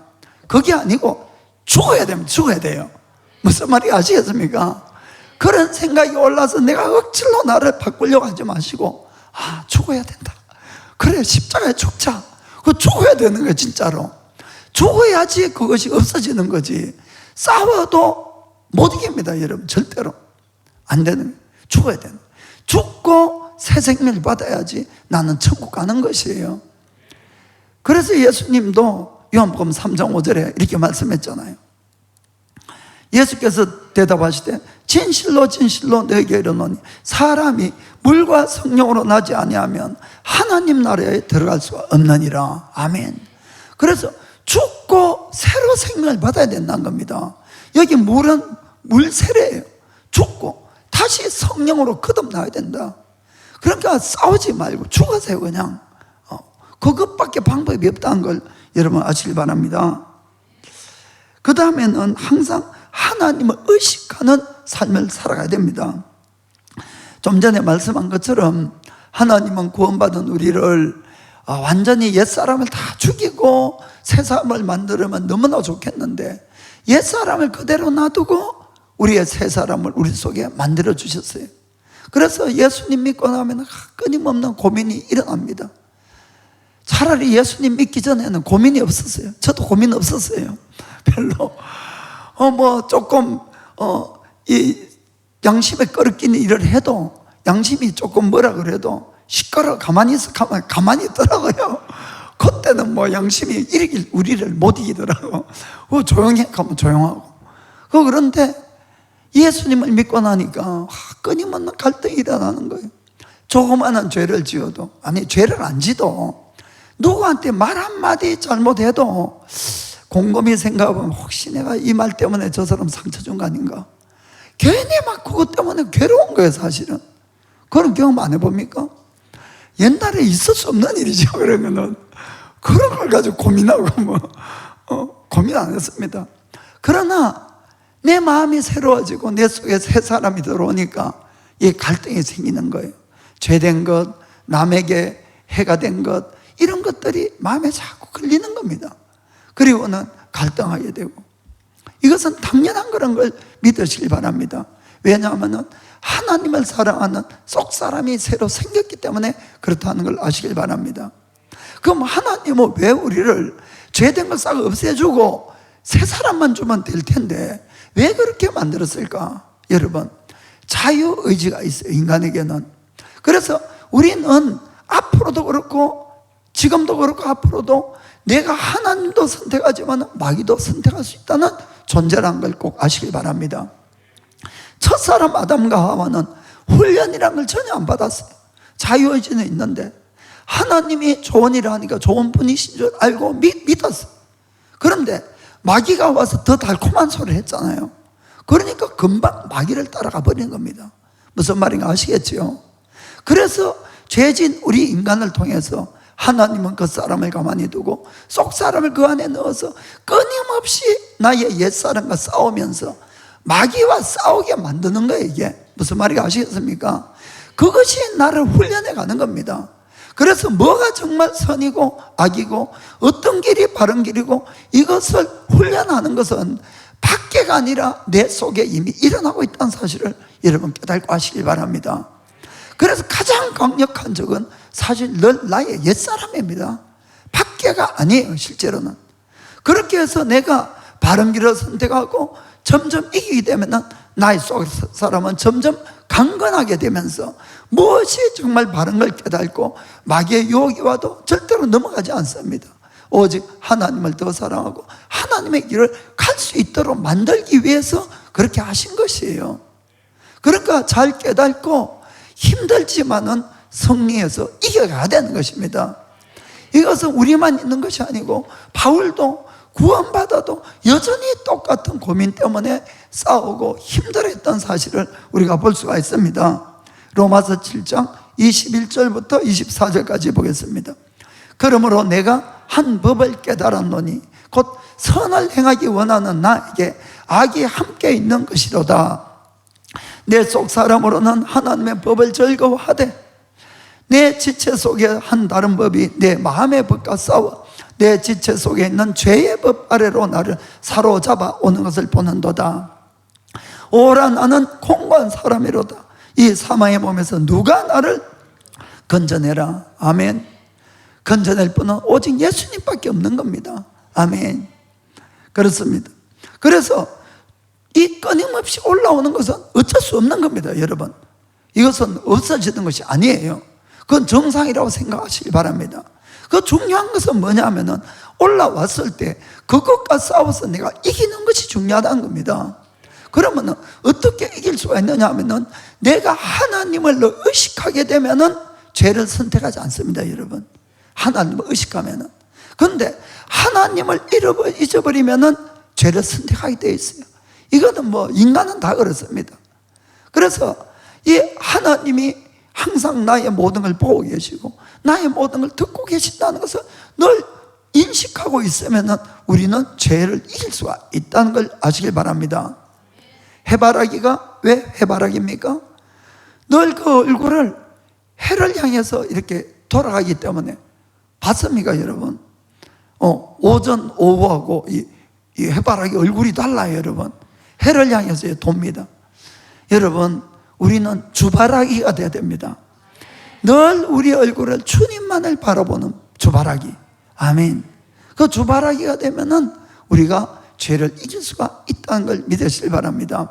그게 아니고 죽어야 됩니다. 죽어야 돼요. 무슨 말인지 아시겠습니까? 그런 생각이 올라서 내가 억지로 나를 바꾸려고 하지 마시고, 죽어야 된다. 그래, 십자가에 죽자. 그거 죽어야 되는 거예요, 진짜로. 죽어야지 그것이 없어지는 거지. 싸워도 못 이깁니다, 여러분. 절대로 안 되는 거예요. 죽어야 되는 거예요. 죽고 새 생명을 받아야지 나는 천국 가는 것이에요. 그래서 예수님도 요한복음 3장 5절에 이렇게 말씀했잖아요. 예수께서 대답하시되 진실로 진실로 너에게 이르노니 사람이 물과 성령으로 나지 아니하면 하나님 나라에 들어갈 수가 없느니라. 아멘. 그래서 죽고 새로 생명을 받아야 된다는 겁니다. 여기 물은 물세례예요. 죽고 다시 성령으로 거듭나야 된다. 그러니까 싸우지 말고 죽으세요, 그냥. 그것밖에 방법이 없다는 걸 여러분 아시길 바랍니다. 그 다음에는 항상 하나님을 의식하는 삶을 살아가야 됩니다. 좀 전에 말씀한 것처럼 하나님은 구원받은 우리를 완전히 옛사람을 다 죽이고 새 사람을 만들면 너무나 좋겠는데, 옛사람을 그대로 놔두고 우리의 새 사람을 우리 속에 만들어 주셨어요. 그래서 예수님 믿고 나면 끊임없는 고민이 일어납니다. 차라리 예수님 믿기 전에는 고민이 없었어요. 저도 고민 없었어요. 별로. 조금 이 양심에 끄럽기는 일을 해도, 양심이 조금 뭐라 그래도 시끄러워 가만히 있어 가만히 있더라고요. 그때는 양심이 우리를 못 이기더라고. 조용히 가면 조용하고. 그런데 예수님을 믿고 나니까 끊임없는 갈등이 일어나는 거예요. 조그마한 죄를 지어도, 죄를 안 지도 누구한테 말 한마디 잘못해도 곰곰이 생각하면 혹시 내가 이 말 때문에 저 사람 상처 준 거 아닌가? 괜히 막 그것 때문에 괴로운 거예요, 사실은. 그런 경험 안 해봅니까? 옛날에 있을 수 없는 일이죠, 그러면은. 그런 걸 가지고 고민하고 고민 안 했습니다. 그러나 내 마음이 새로워지고 내 속에 새 사람이 들어오니까 이 갈등이 생기는 거예요. 죄된 것, 남에게 해가 된 것, 이런 것들이 마음에 자꾸 걸리는 겁니다. 그리고는 갈등하게 되고, 이것은 당연한 그런 걸 믿으시길 바랍니다. 왜냐하면 하나님을 사랑하는 속 사람이 새로 생겼기 때문에 그렇다는 걸 아시길 바랍니다. 그럼 하나님은 왜 우리를 죄된 걸 싹 없애주고 새 사람만 주면 될 텐데 왜 그렇게 만들었을까? 여러분, 자유의지가 있어요, 인간에게는. 그래서 우리는 앞으로도 그렇고 지금도 그렇고 앞으로도 내가 하나님도 선택하지만 마귀도 선택할 수 있다는 존재라는 걸 꼭 아시길 바랍니다. 첫사람 아담과 하와는 훈련이라는 걸 전혀 안 받았어요. 자유의지는 있는데 하나님이 좋은 일을 하니까 좋은 분이신 줄 알고 믿었어요. 그런데 마귀가 와서 더 달콤한 소리를 했잖아요. 그러니까 금방 마귀를 따라가 버리는 겁니다. 무슨 말인가 아시겠지요? 그래서 죄진 우리 인간을 통해서 하나님은 그 사람을 가만히 두고 속 사람을 그 안에 넣어서 끊임없이 나의 옛사람과 싸우면서 마귀와 싸우게 만드는 거예요. 이게 무슨 말인가 아시겠습니까? 그것이 나를 훈련해 가는 겁니다. 그래서 뭐가 정말 선이고 악이고 어떤 길이 바른 길이고 이것을 훈련하는 것은 밖에가 아니라 내 속에 이미 일어나고 있다는 사실을 여러분 깨닫고 하시길 바랍니다. 그래서 가장 강력한 적은 사실 늘 나의 옛사람입니다. 밖에가 아니에요, 실제로는. 그렇게 해서 내가 바른 길을 선택하고 점점 이기게 되면은 나의 속 사람은 점점 강건하게 되면서 무엇이 정말 바른 걸 깨닫고 마귀의 유혹이 와도 절대로 넘어가지 않습니다. 오직 하나님을 더 사랑하고 하나님의 길을 갈 수 있도록 만들기 위해서 그렇게 하신 것이에요. 그러니까 잘 깨닫고 힘들지만은 승리해서 이겨가야 되는 것입니다. 이것은 우리만 있는 것이 아니고 바울도 구원받아도 여전히 똑같은 고민 때문에 싸우고 힘들어했던 사실을 우리가 볼 수가 있습니다. 로마서 7장 21절부터 24절까지 보겠습니다. 그러므로 내가 한 법을 깨달았노니 곧 선을 행하기 원하는 나에게 악이 함께 있는 것이로다. 내 속 사람으로는 하나님의 법을 즐거워하되 내 지체 속에 한 다른 법이 내 마음의 법과 싸워 내 지체 속에 있는 죄의 법 아래로 나를 사로잡아 오는 것을 보는도다. 오라 나는 공고한 사람이로다. 이 사망의 몸에서 누가 나를 건져내라. 아멘. 건져낼 분은 오직 예수님밖에 없는 겁니다. 아멘. 그렇습니다. 그래서 이 끊임없이 올라오는 것은 어쩔 수 없는 겁니다, 여러분. 이것은 없어지는 것이 아니에요. 그건 정상이라고 생각하시기 바랍니다. 그 중요한 것은 뭐냐면은 올라왔을 때 그것과 싸워서 내가 이기는 것이 중요하다는 겁니다. 그러면은 어떻게 이길 수가 있느냐 하면은 내가 하나님을 의식하게 되면은 죄를 선택하지 않습니다, 여러분. 하나님을 의식하면은. 그런데 하나님을 잊어버리면은 죄를 선택하게 되어 있어요. 이거는 뭐 인간은 다 그렇습니다. 그래서 이 하나님이 항상 나의 모든 걸 보고 계시고 나의 모든 걸 듣고 계신다는 것을 늘 인식하고 있으면 우리는 죄를 이길 수가 있다는 걸 아시길 바랍니다. 해바라기가 왜 해바라기입니까? 늘 그 얼굴을 해를 향해서 이렇게 돌아가기 때문에 봤습니까, 여러분? 오전, 오후하고 이 해바라기 얼굴이 달라요, 여러분. 해를 향해서 돕니다. 여러분, 우리는 주바라기가 돼야 됩니다. 늘 우리 얼굴을 주님만을 바라보는 주바라기. 아멘. 그 주바라기가 되면은 우리가 죄를 이길 수가 있다는 걸 믿으시길 바랍니다.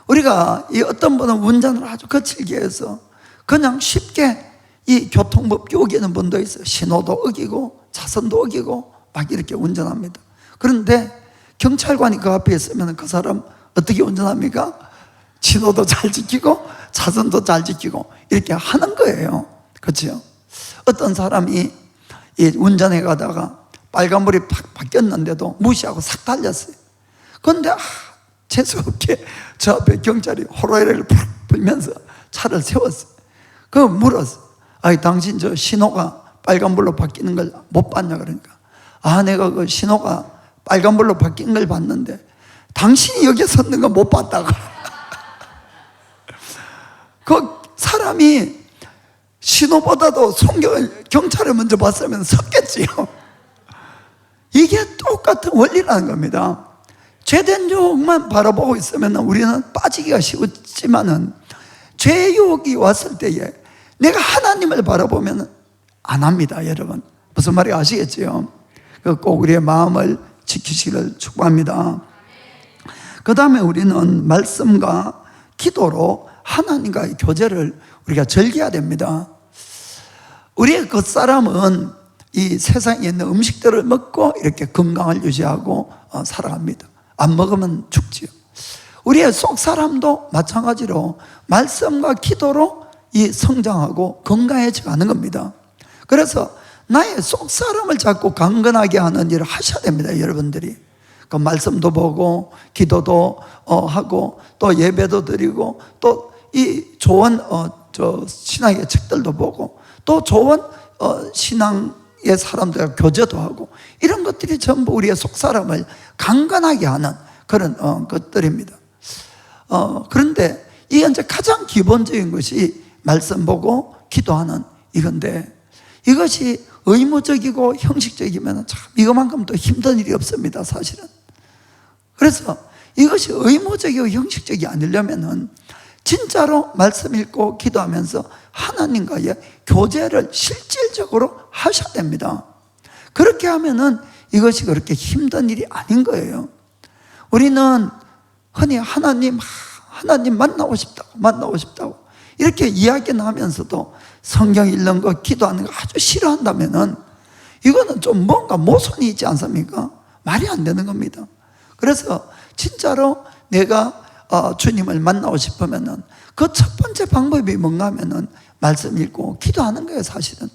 우리가 이 어떤 분은 운전을 아주 거칠게 해서 그냥 쉽게 이 교통법 어기는 분도 있어요. 신호도 어기고 차선도 어기고 막 이렇게 운전합니다. 그런데 경찰관이 그 앞에 있으면 그 사람 어떻게 운전합니까? 신호도 잘 지키고 차선도 잘 지키고 이렇게 하는 거예요. 그렇죠? 어떤 사람이 운전해 가다가 빨간불이 팍 바뀌었는데도 무시하고 싹 달렸어요. 그런데 재수없게 저 앞에 경찰이 호로에를 팍 불면서 차를 세웠어요. 그거 물었어요. 당신 저 신호가 빨간불로 바뀌는 걸 못 봤냐 그러니까 내가 그 신호가 빨간불로 바뀐 걸 봤는데 당신이 여기에 섰는 거 못 봤다고. 그 사람이 신호보다도 경찰을 먼저 봤으면 섰겠지요. 이게 똑같은 원리라는 겁니다. 죄된 유혹만 바라보고 있으면 우리는 빠지기가 쉽지만은 죄의 유혹이 왔을 때에 내가 하나님을 바라보면 안 합니다, 여러분. 무슨 말인지 아시겠지요? 꼭 우리의 마음을 지키시기를 축복합니다. 그 다음에 우리는 말씀과 기도로 하나님과의 교제를 우리가 즐겨야 됩니다. 우리의 겉사람은 이 세상에 있는 음식들을 먹고 이렇게 건강을 유지하고 살아갑니다. 안 먹으면 죽지요. 우리의 속사람도 마찬가지로 말씀과 기도로 이 성장하고 건강해져 가는 겁니다. 그래서 나의 속사람을 자꾸 강건하게 하는 일을 하셔야 됩니다. 여러분들이 그 말씀도 보고 기도도 하고 또 예배도 드리고 또 이 좋은 신학의 책들도 보고 또 좋은 신앙의 사람들과 교제도 하고 이런 것들이 전부 우리의 속사람을 강건하게 하는 그런 것들입니다. 그런데 이 이제 가장 기본적인 것이 말씀 보고 기도하는 이건데 이것이 의무적이고 형식적이면 참 이것만큼 더 힘든 일이 없습니다, 사실은. 그래서 이것이 의무적이고 형식적이 아니려면은 진짜로 말씀 읽고 기도하면서 하나님과의 교제를 실질적으로 하셔야 됩니다. 그렇게 하면은 이것이 그렇게 힘든 일이 아닌 거예요. 우리는 흔히 하나님 만나고 싶다고 이렇게 이야기는 하면서도 성경 읽는 거, 기도하는 거 아주 싫어한다면은 이거는 좀 뭔가 모순이 있지 않습니까? 말이 안 되는 겁니다. 그래서 진짜로 내가 주님을 만나고 싶으면은 그 첫 번째 방법이 뭔가 하면은 말씀 읽고 기도하는 거예요, 사실은.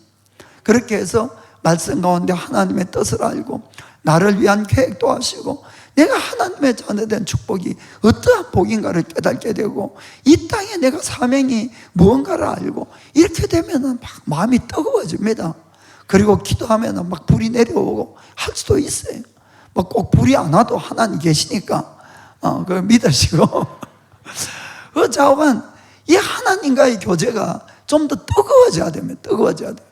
그렇게 해서 말씀 가운데 하나님의 뜻을 알고 나를 위한 계획도 하시고 내가 하나님의 자녀된 축복이 어떠한 복인가를 깨닫게 되고 이 땅에 내가 사명이 무언가를 알고 이렇게 되면은 막 마음이 뜨거워집니다. 그리고 기도하면은 막 불이 내려오고 할 수도 있어요. 뭐 꼭 불이 안 와도 하나님 계시니까 그걸 믿으시고 자오간 이 하나님과의 교제가 좀 더 뜨거워져야 됩니다. 뜨거워져야 돼요.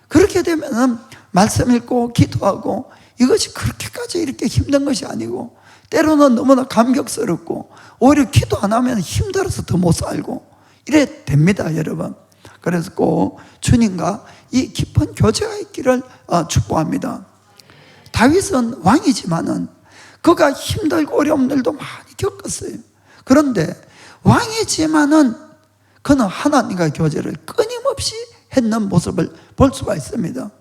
그렇게 되면은 말씀 읽고 기도하고 이것이 그렇게까지 이렇게 힘든 것이 아니고 때로는 너무나 감격스럽고 오히려 기도 안 하면 힘들어서 더 못 살고 이래 됩니다, 여러분. 그래서 꼭 주님과 이 깊은 교제가 있기를 축복합니다. 다윗은 왕이지만은 그가 힘들고 어려운 일도 많이 겪었어요. 그런데 왕이지만은 그는 하나님과 교제를 끊임없이 했는 모습을 볼 수가 있습니다.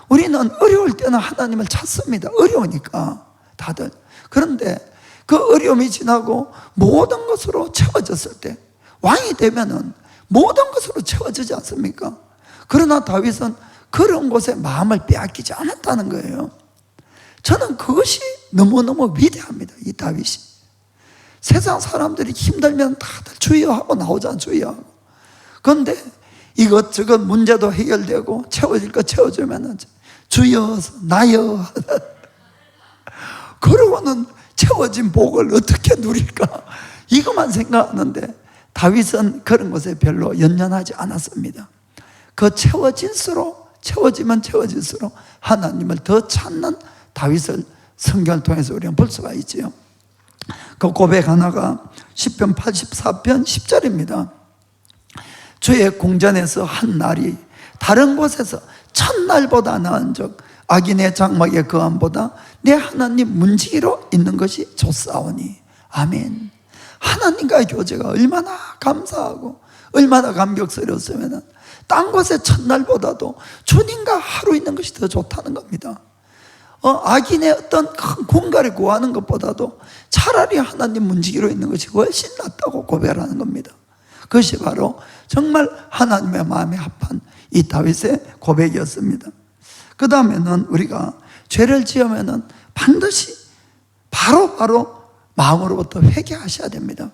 우리는 어려울 때는 하나님을 찾습니다. 어려우니까 다들. 그런데 그 어려움이 지나고 모든 것으로 채워졌을 때 왕이 되면은 모든 것으로 채워지지 않습니까? 그러나 다윗은 그런 곳에 마음을 빼앗기지 않았다는 거예요. 저는 그것이 너무너무 위대합니다. 이 다윗이. 세상 사람들이 힘들면 다들 주여 하고 나오잖아요. 주여 하고. 그런데 이것저것 문제도 해결되고 채워질 거 채워주면 주여 나여 그러고는 채워진 복을 어떻게 누릴까 이것만 생각하는데 다윗은 그런 것에 별로 연연하지 않았습니다. 그 채워지면 채워질수록 하나님을 더 찾는 다윗을 성경을 통해서 우리는 볼 수가 있지요. 그 고백 하나가 시편 84편 10절입니다. 주의 궁전에서 한 날이 다른 곳에서 첫날보다 나은 적 악인의 장막의 거함보다 내 하나님 문지기로 있는 것이 좋사오니. 아멘. 하나님과의 교제가 얼마나 감사하고 얼마나 감격스러웠으면 딴 곳의 첫날보다도 주님과 하루 있는 것이 더 좋다는 겁니다. 악인의 어떤 큰 공갈을 구하는 것보다도 차라리 하나님 문지기로 있는 것이 훨씬 낫다고 고백하는 겁니다. 그것이 바로 정말 하나님의 마음에 합한 이 다윗의 고백이었습니다. 그 다음에는 우리가 죄를 지으면은 반드시 바로 마음으로부터 회개하셔야 됩니다.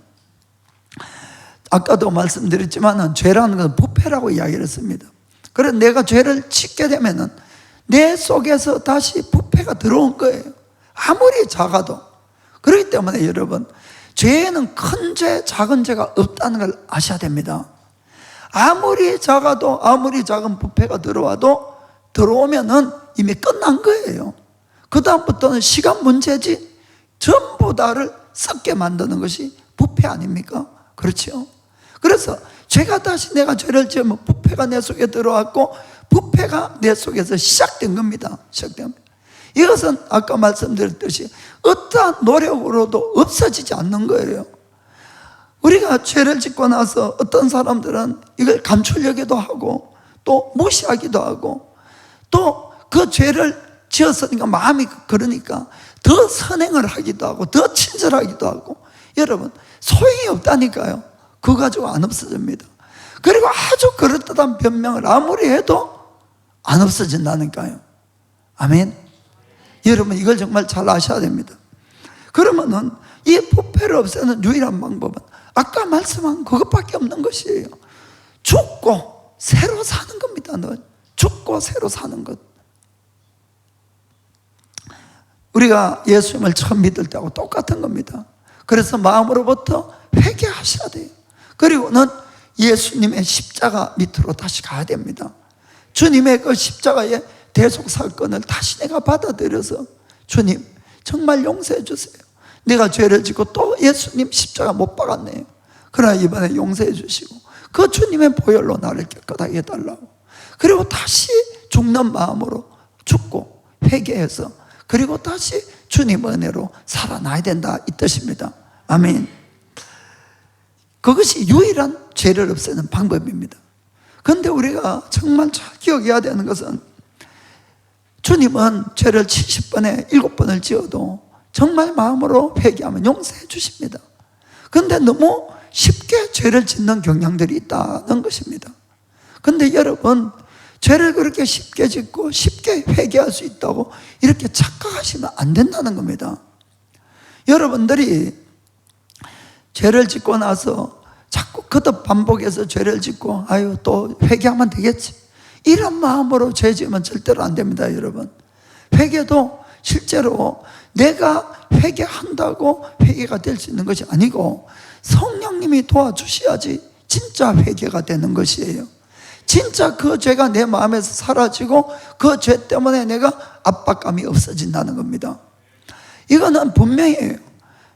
아까도 말씀드렸지만 죄라는 것은 부패라고 이야기를 했습니다. 그래서 내가 죄를 짓게 되면은 내 속에서 다시 부패가 들어온 거예요. 아무리 작아도. 그렇기 때문에 여러분, 죄에는 큰 죄, 작은 죄가 없다는 걸 아셔야 됩니다. 아무리 작아도 아무리 작은 부패가 들어오면은 이미 끝난 거예요. 그 다음부터는 시간 문제지 전부 다를 썩게 만드는 것이 부패 아닙니까? 그렇죠? 그래서 내가 죄를 지으면 부패가 내 속에 들어왔고 부패가 내 속에서 시작된 겁니다. 이것은 아까 말씀드렸듯이 어떠한 노력으로도 없어지지 않는 거예요. 우리가 죄를 짓고 나서 어떤 사람들은 이걸 감추려기도 하고 또 무시하기도 하고 또 그 죄를 지었으니까 마음이 그러니까 더 선행을 하기도 하고 더 친절하기도 하고, 여러분 소용이 없다니까요. 그거 가지고 안 없어집니다. 그리고 아주 그럴듯한 변명을 아무리 해도 안 없어진다니까요. 아멘. 여러분 이걸 정말 잘 아셔야 됩니다. 그러면은 이 부패를 없애는 유일한 방법은 아까 말씀한 그것밖에 없는 것이에요. 죽고 새로 사는 겁니다. 죽고 새로 사는 것. 우리가 예수님을 처음 믿을 때하고 똑같은 겁니다. 그래서 마음으로부터 회개하셔야 돼요. 그리고는 예수님의 십자가 밑으로 다시 가야 됩니다. 주님의 그 십자가의 대속사건을 다시 내가 받아들여서 주님 정말 용서해 주세요. 내가 죄를 짓고 또 예수님 십자가 못 박았네요. 그러나 이번에 용서해 주시고 그 주님의 보혈로 나를 깨끗하게 해달라고. 그리고 다시 죽는 마음으로 죽고 회개해서 그리고 다시 주님 은혜로 살아나야 된다, 이 뜻입니다. 아멘. 그것이 유일한 죄를 없애는 방법입니다. 그런데 우리가 정말 잘 기억해야 되는 것은 주님은 죄를 70번에 7번을 지어도 정말 마음으로 회개하면 용서해 주십니다. 그런데 너무 쉽게 죄를 짓는 경향들이 있다는 것입니다. 그런데 여러분, 죄를 그렇게 쉽게 짓고 쉽게 회개할 수 있다고 이렇게 착각하시면 안 된다는 겁니다. 여러분들이 죄를 짓고 나서 자꾸 거듭 반복해서 죄를 짓고 아유 또 회개하면 되겠지, 이런 마음으로 죄 지으면 절대로 안 됩니다. 여러분, 회개도 실제로 내가 회개한다고 회개가 될 수 있는 것이 아니고 성령님이 도와주셔야지 진짜 회개가 되는 것이에요. 진짜 그 죄가 내 마음에서 사라지고 그 죄 때문에 내가 압박감이 없어진다는 겁니다. 이거는 분명해요.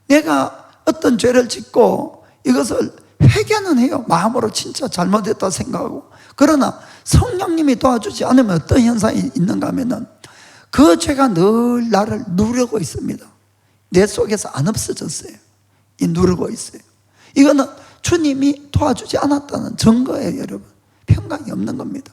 내가 어떤 죄를 짓고 이것을 회개는 해요. 마음으로 진짜 잘못했다 생각하고. 그러나 성령님이 도와주지 않으면 어떤 현상이 있는가 하면은 그 죄가 늘 나를 누르고 있습니다. 내 속에서 안 없어졌어요. 이 누르고 있어요. 이거는 주님이 도와주지 않았다는 증거예요. 여러분, 평강이 없는 겁니다.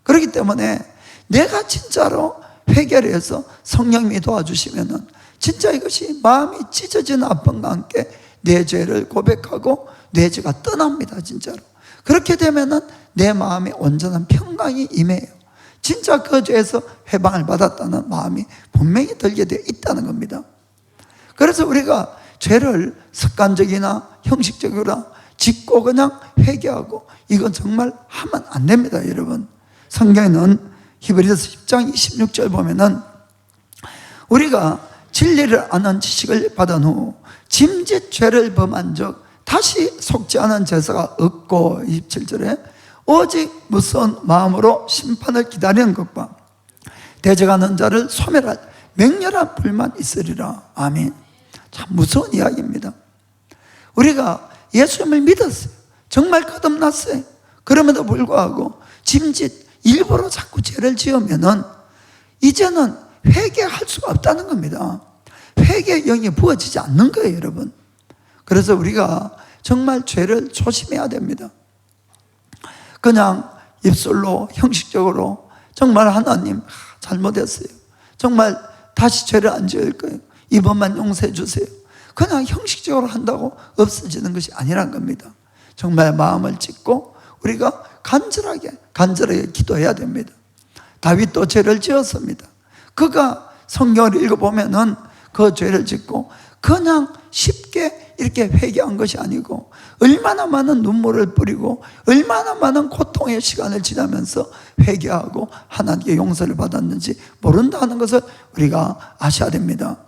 그렇기 때문에 내가 진짜로 회개를 해서 성령님이 도와주시면은 진짜 이것이 마음이 찢어지는 아픔과 함께 내 죄를 고백하고 내 죄가 떠납니다. 진짜로. 그렇게 되면은 내 마음에 온전한 평강이 임해요. 진짜 그 죄에서 해방을 받았다는 마음이 분명히 들게 되어 있다는 겁니다. 그래서 우리가 죄를 습관적이나 형식적으로 짓고 그냥 회개하고 이건 정말 하면 안 됩니다. 여러분, 성경에는 히브리서 10장 26절 보면은 우리가 진리를 아는 지식을 받은 후 짐짓 죄를 범한 적 다시 속지 않은 제사가 없고, 27절에 오직 무서운 마음으로 심판을 기다리는 것과 대적하는 자를 소멸할 맹렬한 불만 있으리라. 아멘. 참 무서운 이야기입니다. 우리가 예수님을 믿었어요. 정말 거듭났어요. 그럼에도 불구하고 짐짓 일부러 자꾸 죄를 지으면은 이제는 회개할 수가 없다는 겁니다. 회개의 영이 부어지지 않는 거예요, 여러분. 그래서 우리가 정말 죄를 조심해야 됩니다. 그냥 입술로 형식적으로 정말 하나님 잘못했어요, 정말 다시 죄를 안 지을 거예요, 이번만 용서해 주세요, 그냥 형식적으로 한다고 없어지는 것이 아니란 겁니다. 정말 마음을 찢고 우리가 간절하게 기도해야 됩니다. 다윗도 죄를 지었습니다. 그가 성경을 읽어보면은 그 죄를 짓고 그냥 쉽게 이렇게 회개한 것이 아니고 얼마나 많은 눈물을 뿌리고 얼마나 많은 고통의 시간을 지나면서 회개하고 하나님께 용서를 받았는지 모른다는 것을 우리가 아셔야 됩니다.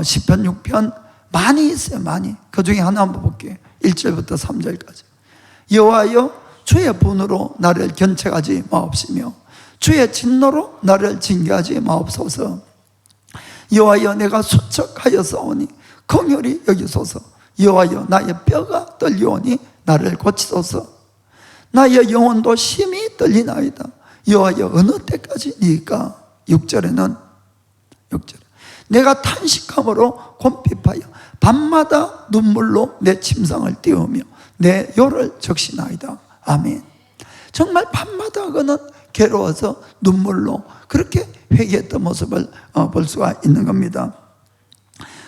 시편 6편 많이 있어요. 많이. 그 중에 하나 한번 볼게요. 1절부터 3절까지. 여호와여, 주의 분으로 나를 견책하지 마옵시며 주의 진노로 나를 징계하지 마옵소서. 여호와여, 내가 수척하였사오니 긍휼히 여기소서. 여호와여, 나의 뼈가 떨리오니 나를 고치소서. 나의 영혼도 심히 떨리나이다. 여호와여, 어느 때까지니까? 6절에는 6절. 내가 탄식함으로 곰핍하여 밤마다 눈물로 내 침상을 띄우며 내 요를 적시나이다. 아멘. 정말 밤마다 그는 괴로워서 눈물로 그렇게 회개했던 모습을 볼 수가 있는 겁니다.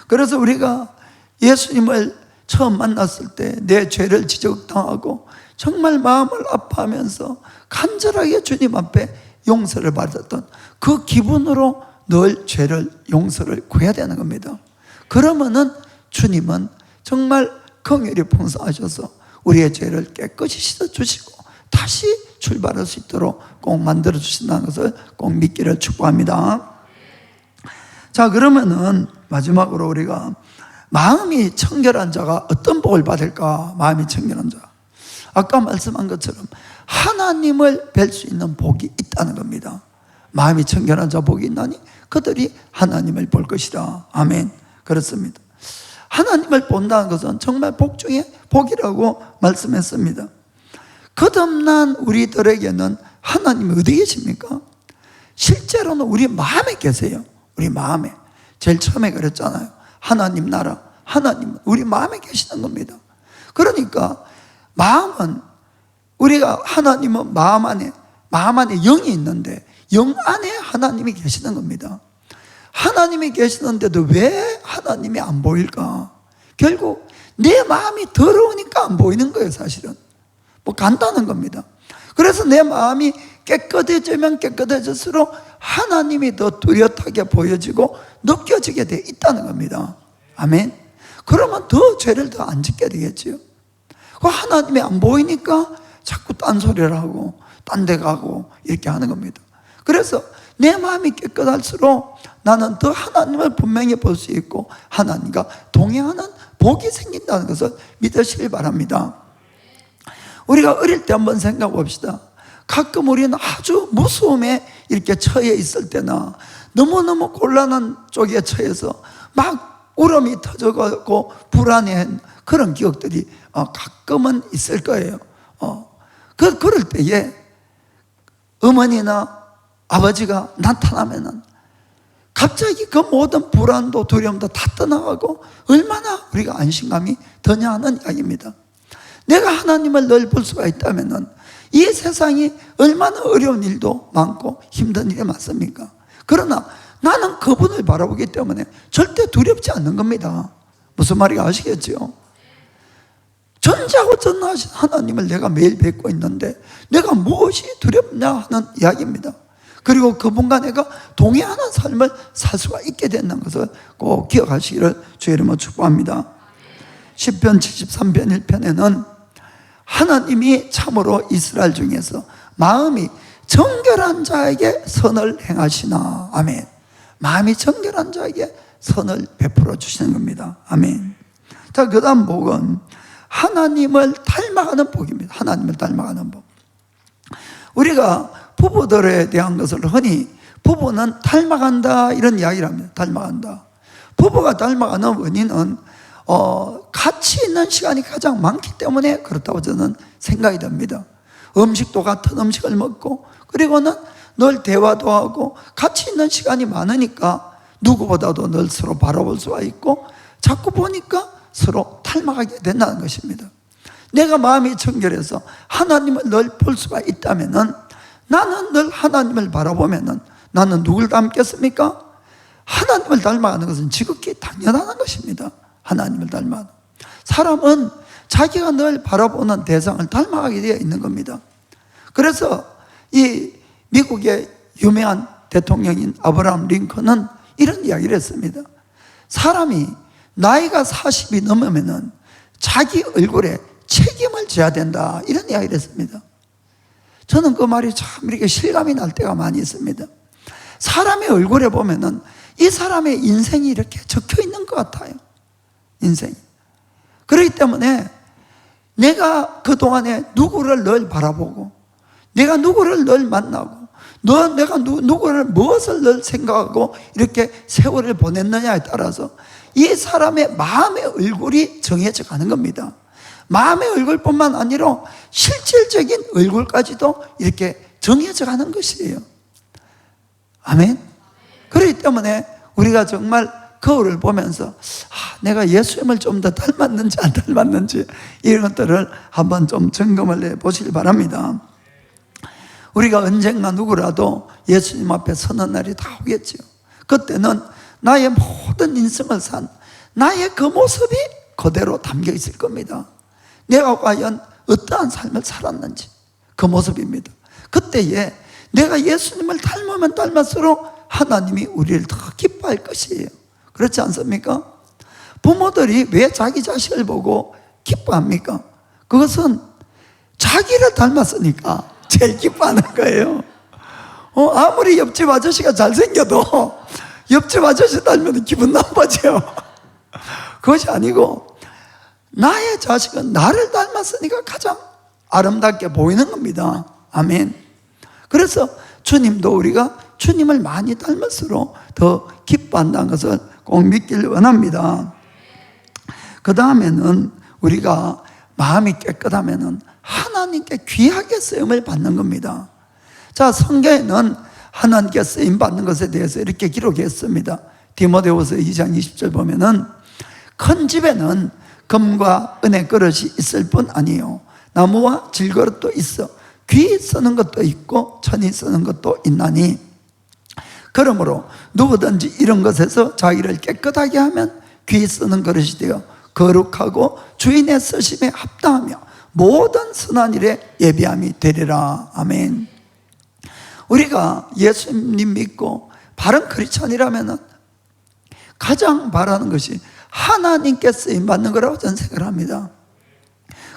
그래서 우리가 예수님을 처음 만났을 때 내 죄를 지적당하고 정말 마음을 아파하면서 간절하게 주님 앞에 용서를 받았던 그 기분으로 늘 죄를 용서를 구해야 되는 겁니다. 그러면은 주님은 정말 긍휼이 풍성하셔서 우리의 죄를 깨끗이 씻어주시고 다시 출발할 수 있도록 꼭 만들어 주신다는 것을 꼭 믿기를 축복합니다. 자, 그러면은 마지막으로 우리가 마음이 청결한 자가 어떤 복을 받을까? 마음이 청결한 자, 아까 말씀한 것처럼 하나님을 뵐 수 있는 복이 있다는 겁니다. 마음이 청결한 자 복이 있나니 그들이 하나님을 볼 것이다. 아멘. 그렇습니다. 하나님을 본다는 것은 정말 복 중에 복이라고 말씀했습니다. 거듭난 우리들에게는 하나님이 어디 계십니까? 실제로는 우리 마음에 계세요. 우리 마음에. 제일 처음에 그랬잖아요. 하나님 나라, 하나님은 우리 마음에 계시는 겁니다. 그러니까 마음은, 우리가 하나님은 마음 안에 영이 있는데 영 안에 하나님이 계시는 겁니다. 하나님이 계시는데도 왜 하나님이 안 보일까? 결국 내 마음이 더러우니까 안 보이는 거예요. 사실은 뭐 간단한 겁니다. 그래서 내 마음이 깨끗해지면 깨끗해질수록 하나님이 더 뚜렷하게 보여지고 느껴지게 돼 있다는 겁니다. 아멘. 그러면 더 죄를 더 안 짓게 되겠지요. 하나님이 안 보이니까 자꾸 딴소리를 하고 딴 데 가고 이렇게 하는 겁니다. 그래서 내 마음이 깨끗할수록 나는 더 하나님을 분명히 볼 수 있고 하나님과 동행하는 복이 생긴다는 것을 믿으시길 바랍니다. 우리가 어릴 때 한번 생각해 봅시다. 가끔 우리는 아주 무서움에 이렇게 처해 있을 때나 너무너무 곤란한 쪽에 처해서 막 울음이 터져가고 불안해한 그런 기억들이 가끔은 있을 거예요. 그럴 때에 어머니나 아버지가 나타나면은 갑자기 그 모든 불안도 두려움도 다 떠나가고 얼마나 우리가 안심감이 더냐 하는 이야기입니다. 내가 하나님을 늘 볼 수가 있다면은 이 세상이 얼마나 어려운 일도 많고 힘든 일이 많습니까? 그러나 나는 그분을 바라보기 때문에 절대 두렵지 않는 겁니다. 무슨 말인지 아시겠죠? 전지하고 전능하신 하나님을 내가 매일 뵙고 있는데 내가 무엇이 두렵냐 하는 이야기입니다. 그리고 그분과 내가 동행하는 삶을 살 수가 있게 된다는 것을 꼭 기억하시기를 주의 이름으로 축복합니다. 시편 73편 1편에는 하나님이 참으로 이스라엘 중에서 마음이 정결한 자에게 선을 행하시나. 아멘. 마음이 정결한 자에게 선을 베풀어 주시는 겁니다. 아멘. 자, 그 다음 복은 하나님을 닮아가는 복입니다. 하나님을 닮아가는 복. 우리가 부부들에 대한 것을 흔히 부부는 닮아간다 이런 이야기를 합니다. 닮아간다. 부부가 닮아가는 원인은 같이 있는 시간이 가장 많기 때문에 그렇다고 저는 생각이 됩니다. 음식도 같은 음식을 먹고 그리고는 늘 대화도 하고 같이 있는 시간이 많으니까 누구보다도 늘 서로 바라볼 수가 있고 자꾸 보니까 서로 닮아가게 된다는 것입니다. 내가 마음이 청결해서 하나님을 늘 볼 수가 있다면은 나는 늘 하나님을 바라보면은 나는 누굴 닮겠습니까? 하나님을 닮아가는 것은 지극히 당연한 것입니다. 하나님을 닮아가는. 사람은 자기가 늘 바라보는 대상을 닮아가게 되어 있는 겁니다. 그래서 이 미국의 유명한 대통령인 아브라함 링컨은 이런 이야기를 했습니다. 사람이 나이가 40이 넘으면은 자기 얼굴에 책임을 져야 된다 이런 이야기를 했습니다. 저는 그 말이 참 이렇게 실감이 날 때가 많이 있습니다. 사람의 얼굴에 보면은 이 사람의 인생이 이렇게 적혀 있는 것 같아요. 인생이. 그렇기 때문에 내가 그동안에 누구를 늘 바라보고 내가 누구를 늘 만나고 내가 누구를 무엇을 늘 생각하고 이렇게 세월을 보냈느냐에 따라서 이 사람의 마음의 얼굴이 정해져 가는 겁니다. 마음의 얼굴뿐만 아니라 실질적인 얼굴까지도 이렇게 정해져 가는 것이에요. 아멘. 그렇기 때문에 우리가 정말 거울을 보면서 내가 예수님을 좀 더 닮았는지 안 닮았는지 이런 것들을 한번 좀 점검을 해보시기 바랍니다. 우리가 언젠가 누구라도 예수님 앞에 서는 날이 다 오겠죠. 그때는 나의 모든 인생을 산 나의 그 모습이 그대로 담겨 있을 겁니다. 내가 과연 어떠한 삶을 살았는지 그 모습입니다. 그때에 내가 예수님을 닮으면 닮을수록 하나님이 우리를 더 기뻐할 것이에요. 그렇지 않습니까? 부모들이 왜 자기 자식을 보고 기뻐합니까? 그것은 자기를 닮았으니까 제일 기뻐하는 거예요. 아무리 옆집 아저씨가 잘생겨도 옆집 아저씨 닮으면 기분 나빠져요. 그것이 아니고 나의 자식은 나를 닮았으니까 가장 아름답게 보이는 겁니다. 아멘. 그래서 주님도 우리가 주님을 많이 닮을수록 더 기뻐한다는 것을 꼭 믿길 원합니다. 그 다음에는 우리가 마음이 깨끗하면은 하나님께 귀하게 쓰임을 받는 겁니다. 자, 성경에는 하나님께 쓰임 받는 것에 대해서 이렇게 기록했습니다. 디모데후서 2장 20절 보면은 큰 집에는 금과 은의 그릇이 있을 뿐 아니요 나무와 질그릇도 있어 귀 쓰는 것도 있고 천이 쓰는 것도 있나니 그러므로 누구든지 이런 것에서 자기를 깨끗하게 하면 귀 쓰는 그릇이 되어 거룩하고 주인의 쓰심에 합당하며 모든 선한 일에 예비함이 되리라. 아멘. 우리가 예수님 믿고 바른 크리스천이라면 가장 바라는 것이 하나님께 쓰임받는 거라고 저는 생각을 합니다.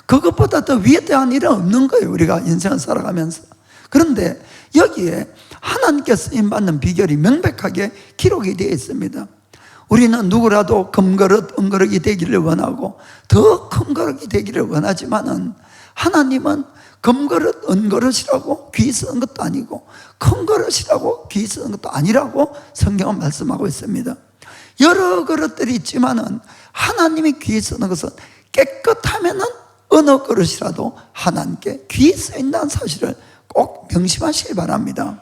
그것보다 더 위대한 일은 없는 거예요. 우리가 인생을 살아가면서. 그런데 여기에 하나님께 쓰임받는 비결이 명백하게 기록이 되어 있습니다. 우리는 누구라도 금그릇, 은그릇이 되기를 원하고 더 큰 그릇이 되기를 원하지만은 하나님은 금그릇, 은그릇이라고 귀 쓰는 것도 아니고 큰 그릇이라고 귀 쓰는 것도 아니라고 성경은 말씀하고 있습니다. 여러 그릇들이 있지만은 하나님이 귀 쓰는 것은 깨끗하면은 어느 그릇이라도 하나님께 귀 쓰인다는 사실을 꼭 명심하시기 바랍니다.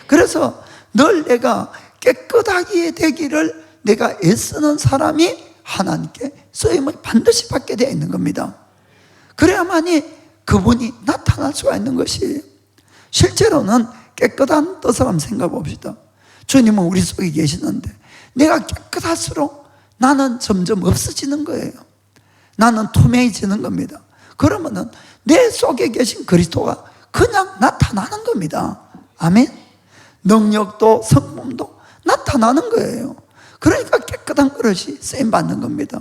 그래서 늘 내가 깨끗하게 되기를 내가 애쓰는 사람이 하나님께 쓰임을 반드시 받게 되어 있는 겁니다. 그래야만이 그분이 나타날 수가 있는 것이에요. 실제로는 깨끗한 뜻을 한번 생각해 봅시다. 주님은 우리 속에 계시는데 내가 깨끗할수록 나는 점점 없어지는 거예요. 나는 투명해지는 겁니다. 그러면은 내 속에 계신 그리스도가 그냥 나타나는 겁니다. 아멘. 능력도 성품도 나타나는 거예요. 그러니까 깨끗한 그릇이 쓰임받는 겁니다.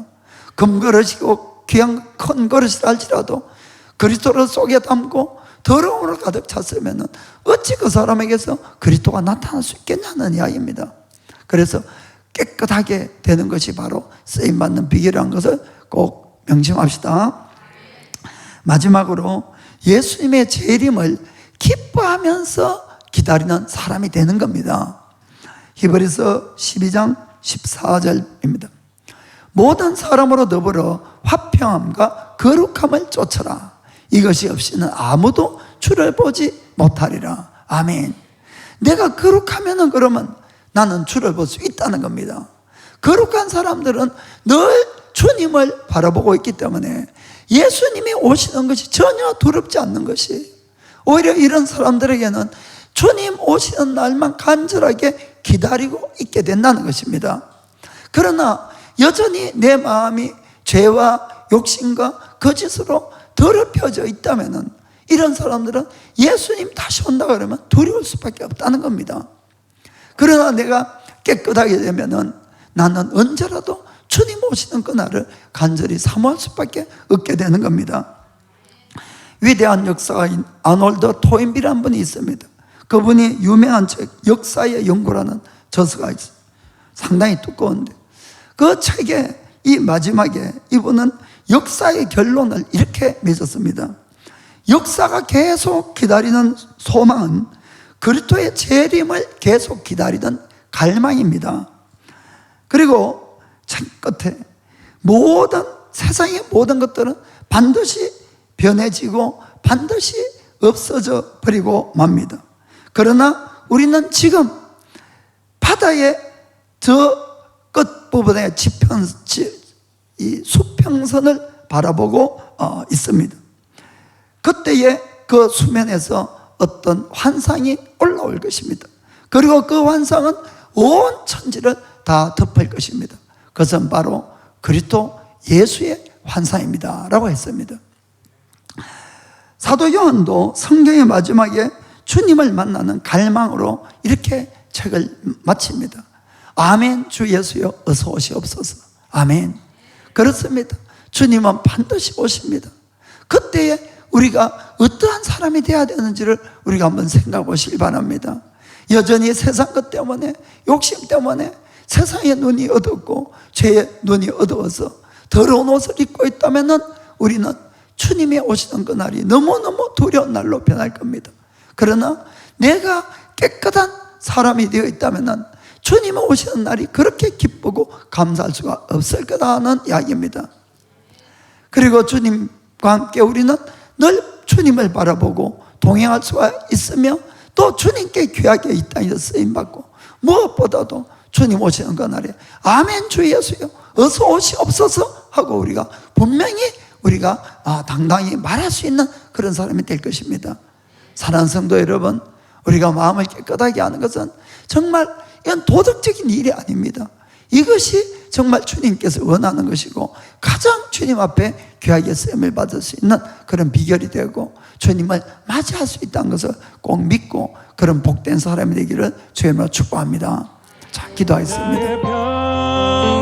금그릇이고 귀한 큰 그릇이라 할지라도 그리스도를 속에 담고 더러움으로 가득 찼으면 어찌 그 사람에게서 그리스도가 나타날 수 있겠냐는 이야기입니다. 그래서 깨끗하게 되는 것이 바로 쓰임받는 비결이라는 것을 꼭 명심합시다. 마지막으로 예수님의 재림을 기뻐하면서 기다리는 사람이 되는 겁니다. 히브리서 12장 14절입니다. 모든 사람으로 더불어 화평함과 거룩함을 쫓아라. 이것이 없이는 아무도 주를 보지 못하리라. 아멘. 내가 거룩하면은 그러면 나는 주를 볼 수 있다는 겁니다. 거룩한 사람들은 늘 주님을 바라보고 있기 때문에 예수님이 오시는 것이 전혀 두렵지 않는 것이, 오히려 이런 사람들에게는 주님 오시는 날만 간절하게 기다리고 있게 된다는 것입니다. 그러나 여전히 내 마음이 죄와 욕심과 거짓으로 더럽혀져 있다면 이런 사람들은 예수님 다시 온다 그러면 두려울 수밖에 없다는 겁니다. 그러나 내가 깨끗하게 되면은 나는 언제라도 주님 오시는 그날을 간절히 사모할 수밖에 없게 되는 겁니다. 위대한 역사가인 아놀드 토인비라는 분이 있습니다. 그분이 유명한 책 역사의 연구라는 저서가 있어요. 상당히 두꺼운데 그 책의 이 마지막에 이분은 역사의 결론을 이렇게 맺었습니다. 역사가 계속 기다리는 소망은 그리스도의 재림을 계속 기다리던 갈망입니다. 그리고 책 끝에 세상의 모든 것들은 반드시 변해지고 반드시 없어져 버리고 맙니다. 그러나 우리는 지금 바다에 저 끝부분에 이 수평선을 바라보고 있습니다. 그때에 그 수면에서 어떤 환상이 올라올 것입니다. 그리고 그 환상은 온 천지를 다 덮을 것입니다. 그것은 바로 그리스도 예수의 환상입니다 라고 했습니다. 사도 요한도 성경의 마지막에 주님을 만나는 갈망으로 이렇게 책을 마칩니다. 아멘. 주 예수여 어서 오시옵소서. 아멘. 그렇습니다. 주님은 반드시 오십니다. 그때에 우리가 어떠한 사람이 되어야 되는지를 우리가 한번 생각해 보시기 바랍니다. 여전히 세상 것 때문에, 욕심 때문에 세상의 눈이 어둡고 죄의 눈이 어두워서 더러운 옷을 입고 있다면 우리는 주님이 오시는 그날이 너무너무 두려운 날로 변할 겁니다. 그러나 내가 깨끗한 사람이 되어 있다면 주님이 오시는 날이 그렇게 기쁘고 감사할 수가 없을 거라는 이야기입니다. 그리고 주님과 함께 우리는 늘 주님을 바라보고 동행할 수가 있으며 또 주님께 귀하게 이 땅에서 쓰임받고 무엇보다도 주님 오시는 그날에 아멘 주 예수여 어서 오시옵소서 하고 우리가 분명히 우리가 당당히 말할 수 있는 그런 사람이 될 것입니다. 사랑하는 성도 여러분, 우리가 마음을 깨끗하게 하는 것은 정말 이건 도덕적인 일이 아닙니다. 이것이 정말 주님께서 원하는 것이고 가장 주님 앞에 귀하게 쓰임을 받을 수 있는 그런 비결이 되고 주님을 맞이할 수 있다는 것을 꼭 믿고 그런 복된 사람이 되기를 주님으로 축복합니다. 자, 기도하겠습니다. 나의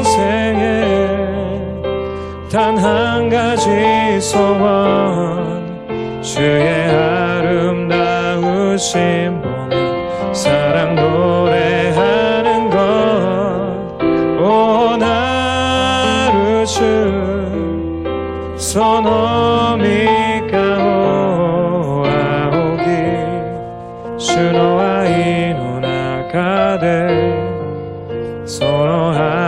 평생에 단 한 가지 소원 주의 아름다우심 보며 사랑 노래하는 것 온 하루 주 소노미가 오아오기 주노와 이노나가데 소노하